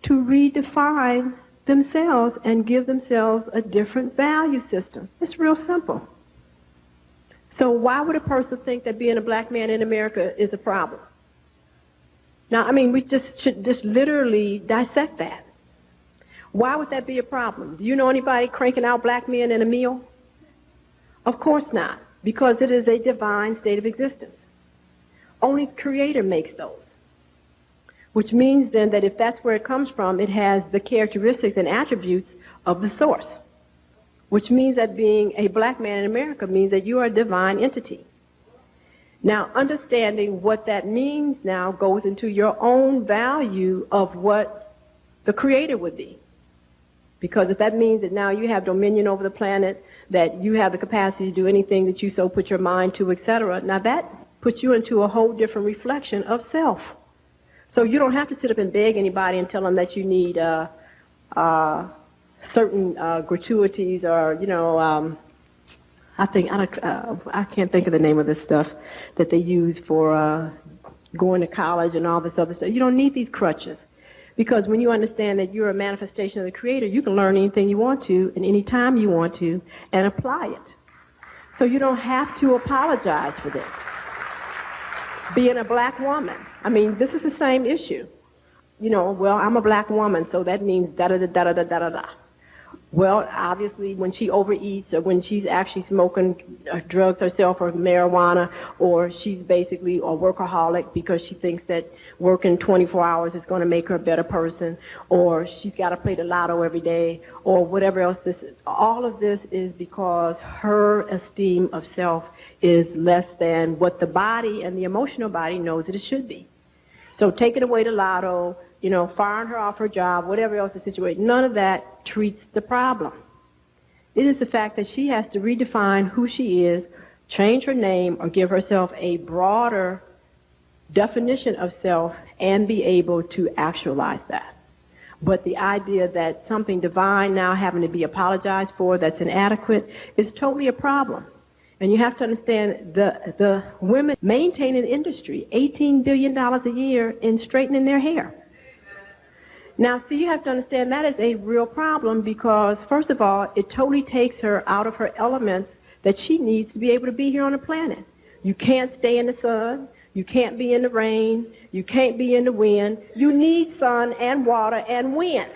to redefine themselves and give themselves a different value system. It's real simple. So why would a person think that being a black man in America is a problem? Now, I mean, we just should just literally dissect that. Why would that be a problem? Do you know anybody cranking out black men in a meal? Of course not, because it is a divine state of existence. Only the Creator makes those. Which means then that if that's where it comes from, it has the characteristics and attributes of the source. Which means that being a black man in America means that you are a divine entity. Now, understanding what that means now goes into your own value of what the Creator would be. Because if that means that now you have dominion over the planet, that you have the capacity to do anything that you so put your mind to, etc., now that puts you into a whole different reflection of self. So you don't have to sit up and beg anybody and tell them that you need certain gratuities or, you know, I can't think of the name of this stuff that they use for going to college and all this other stuff. You don't need these crutches. Because when you understand that you're a manifestation of the Creator, you can learn anything you want to and any time you want to and apply it. So you don't have to apologize for this. Being a black woman, I mean, this is the same issue. You know, well, I'm a black woman, so that means da-da-da-da-da-da-da-da. Well, obviously, when she overeats or when she's actually smoking drugs herself or marijuana, or she's basically a workaholic because she thinks that working 24 hours is going to make her a better person, or she's got to play the lotto every day, or whatever else this is. All of this is because her esteem of self is less than what the body and the emotional body knows that it should be. So taking away the lotto, you know, firing her off her job, whatever else the situation, none of that treats the problem. It is the fact that she has to redefine who she is, change her name, or give herself a broader definition of self and be able to actualize that. But the idea that something divine now having to be apologized for that's inadequate is totally a problem. And you have to understand the women maintain an industry, $18 billion a year in straightening their hair. Now, see, you have to understand that is a real problem because, first of all, it totally takes her out of her elements that she needs to be able to be here on the planet. You can't stay in the sun. You can't be in the rain. You can't be in the wind. You need sun and water and wind.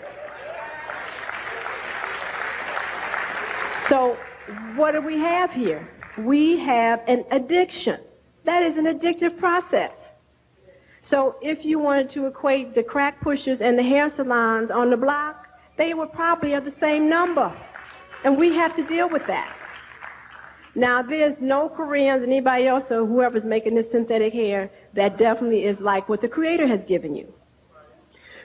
So what do we have here? We have an addiction. That is an addictive process. So if you wanted to equate the crack pushers and the hair salons on the block, they were probably of the same number. And we have to deal with that. Now, there's no Koreans, anybody else, or whoever's making this synthetic hair, that definitely is like what the Creator has given you.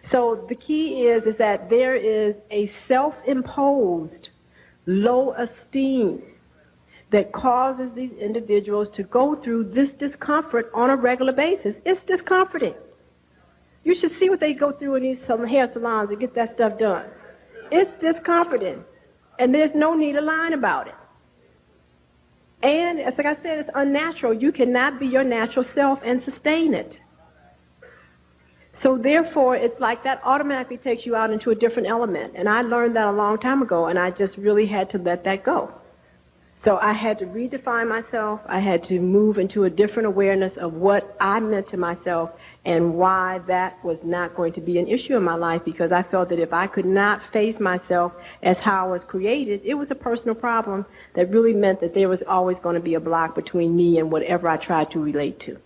So the key is that there is a self-imposed low esteem that causes these individuals to go through this discomfort on a regular basis. It's discomforting. You should see what they go through in these hair salons to get that stuff done. It's discomforting. And there's no need of lying about it. And, as like I said, it's unnatural. You cannot be your natural self and sustain it. So, therefore, it's like that automatically takes you out into a different element. And I learned that a long time ago, and I just really had to let that go. So I had to redefine myself. I had to move into a different awareness of what I meant to myself and why that was not going to be an issue in my life, because I felt that if I could not face myself as how I was created, it was a personal problem that really meant that there was always going to be a block between me and whatever I tried to relate to.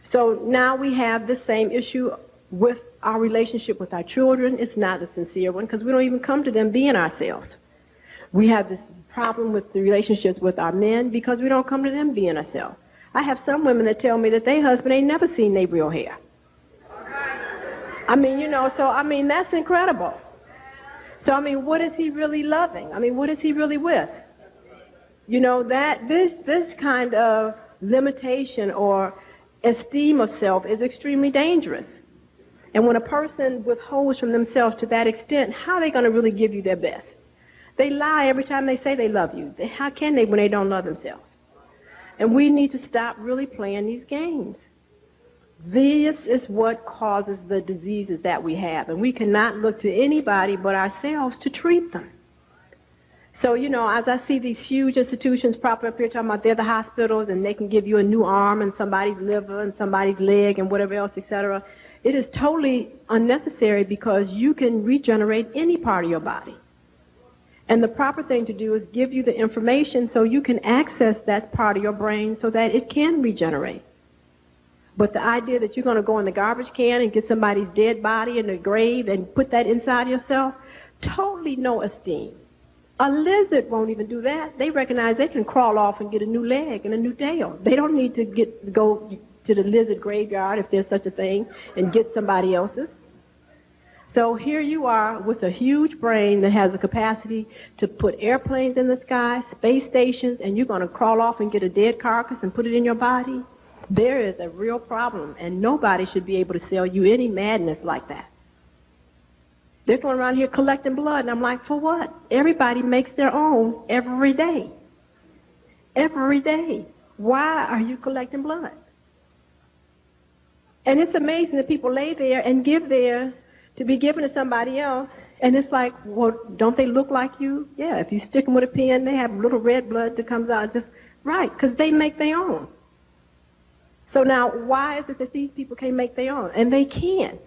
So now we have the same issue with our relationship with our children. It's not a sincere one because we don't even come to them being ourselves. We have this problem with the relationships with our men because we don't come to them being ourselves. I have some women that tell me that their husband ain't never seen their real hair. I mean, you know, so, I mean, that's incredible. So, I mean, what is he really loving? I mean, what is he really with? You know, that this kind of limitation or esteem of self is extremely dangerous. And when a person withholds from themselves to that extent, how are they going to really give you their best? They lie every time they say they love you. How can they when they don't love themselves? And we need to stop really playing these games. This is what causes the diseases that we have. And we cannot look to anybody but ourselves to treat them. So, you know, as I see these huge institutions propping up here talking about they're the hospitals and they can give you a new arm and somebody's liver and somebody's leg and whatever else, etc., it is totally unnecessary because you can regenerate any part of your body. And the proper thing to do is give you the information so you can access that part of your brain so that it can regenerate. But the idea that you're going to go in the garbage can and get somebody's dead body in the grave and put that inside yourself, totally no esteem. A lizard won't even do that. They recognize they can crawl off and get a new leg and a new tail. They don't need to go to the lizard graveyard, if there's such a thing, and get somebody else's. So here you are with a huge brain that has the capacity to put airplanes in the sky, space stations, and you're going to crawl off and get a dead carcass and put it in your body? There is a real problem, and nobody should be able to sell you any madness like that. They're going around here collecting blood, and I'm like, for what? Everybody makes their own every day. Every day. Why are you collecting blood? And it's amazing that people lay there and give theirs to be given to somebody else, and it's like, well, don't they look like you? Yeah, if you stick them with a pen, they have little red blood that comes out just right, because they make their own. So now, why is it that these people can't make their own? And they can.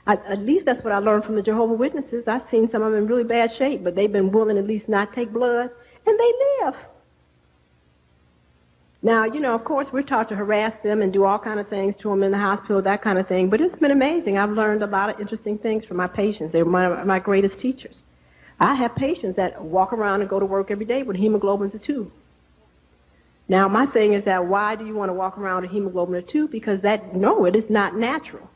At least that's what I learned from the Jehovah's Witnesses. I've seen some of them in really bad shape, but they've been willing to at least not take blood, and they live. Now, you know, of course, we're taught to harass them and do all kind of things to them in the hospital, that kind of thing, but it's been amazing. I've learned a lot of interesting things from my patients. They're my greatest teachers. I have patients that walk around and go to work every day with hemoglobins of 2. Now, my thing is that why do you want to walk around with hemoglobin of 2? Because no, it is not natural.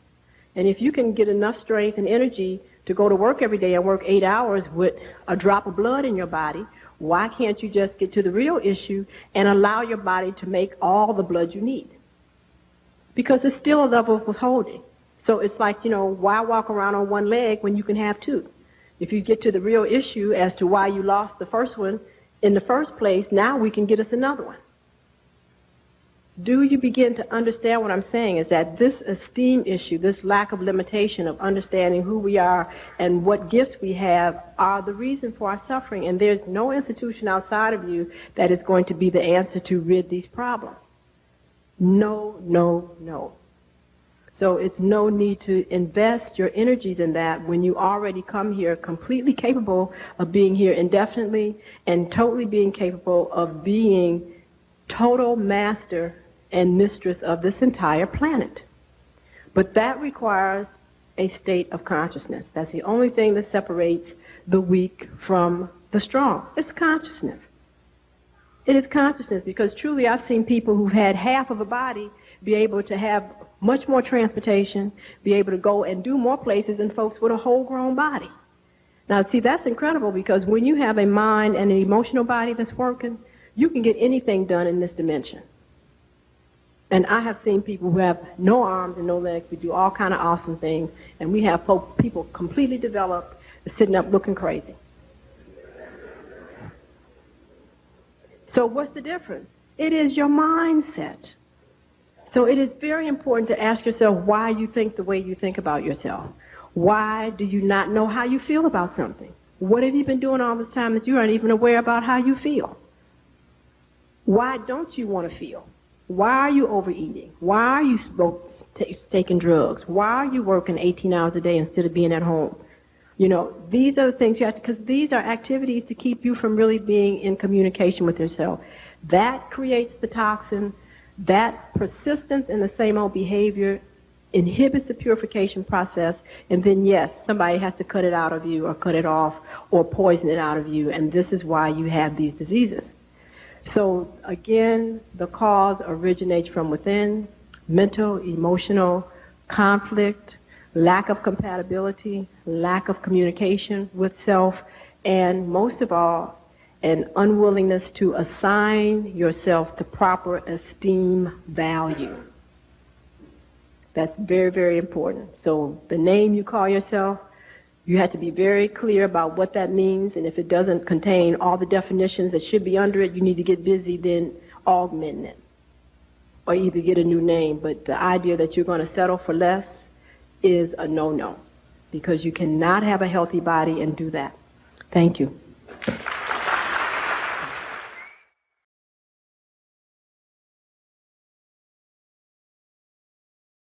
And if you can get enough strength and energy to go to work every day and work 8 hours with a drop of blood in your body, why can't you just get to the real issue and allow your body to make all the blood you need? Because it's still a level of withholding. So it's like, you know, why walk around on one leg when you can have 2? If you get to the real issue as to why you lost the first one in the first place, now we can get us another one. Do you begin to understand what I'm saying? Is that this esteem issue, this lack of limitation of understanding who we are and what gifts we have are the reason for our suffering, and there's no institution outside of you that is going to be the answer to rid these problems. No, no, no. So it's no need to invest your energies in that when you already come here completely capable of being here indefinitely and totally being capable of being total master and mistress of this entire planet. But that requires a state of consciousness. That's the only thing that separates the weak from the strong. It's consciousness. It is consciousness, because truly I've seen people who've had half of a body be able to have much more transportation, be able to go and do more places than folks with a whole-grown body. Now, see, that's incredible, because when you have a mind and an emotional body that's working, you can get anything done in this dimension. And I have seen people who have no arms and no legs who do all kind of awesome things, and we have people completely developed sitting up looking crazy. So what's the difference? It is your mindset. So it is very important to ask yourself why you think the way you think about yourself. Why do you not know how you feel about something? What have you been doing all this time that you aren't even aware about how you feel? Why don't you want to feel? Why are you overeating? Why are you taking drugs? Why are you working 18 hours a day instead of being at home? You know, these are the things you have to, because these are activities to keep you from really being in communication with yourself. That creates the toxin. That persistence in the same old behavior inhibits the purification process, and then yes, somebody has to cut it out of you or cut it off or poison it out of you, and this is why you have these diseases. So again, the cause originates from within: mental, emotional, conflict, lack of compatibility, lack of communication with self, and most of all, an unwillingness to assign yourself the proper esteem value. That's very, very important. So the name you call yourself, you have to be very clear about what that means, and if it doesn't contain all the definitions that should be under it, you need to get busy then augmenting it, or either get a new name. But the idea that you're going to settle for less is a no-no, because you cannot have a healthy body and do that. Thank you.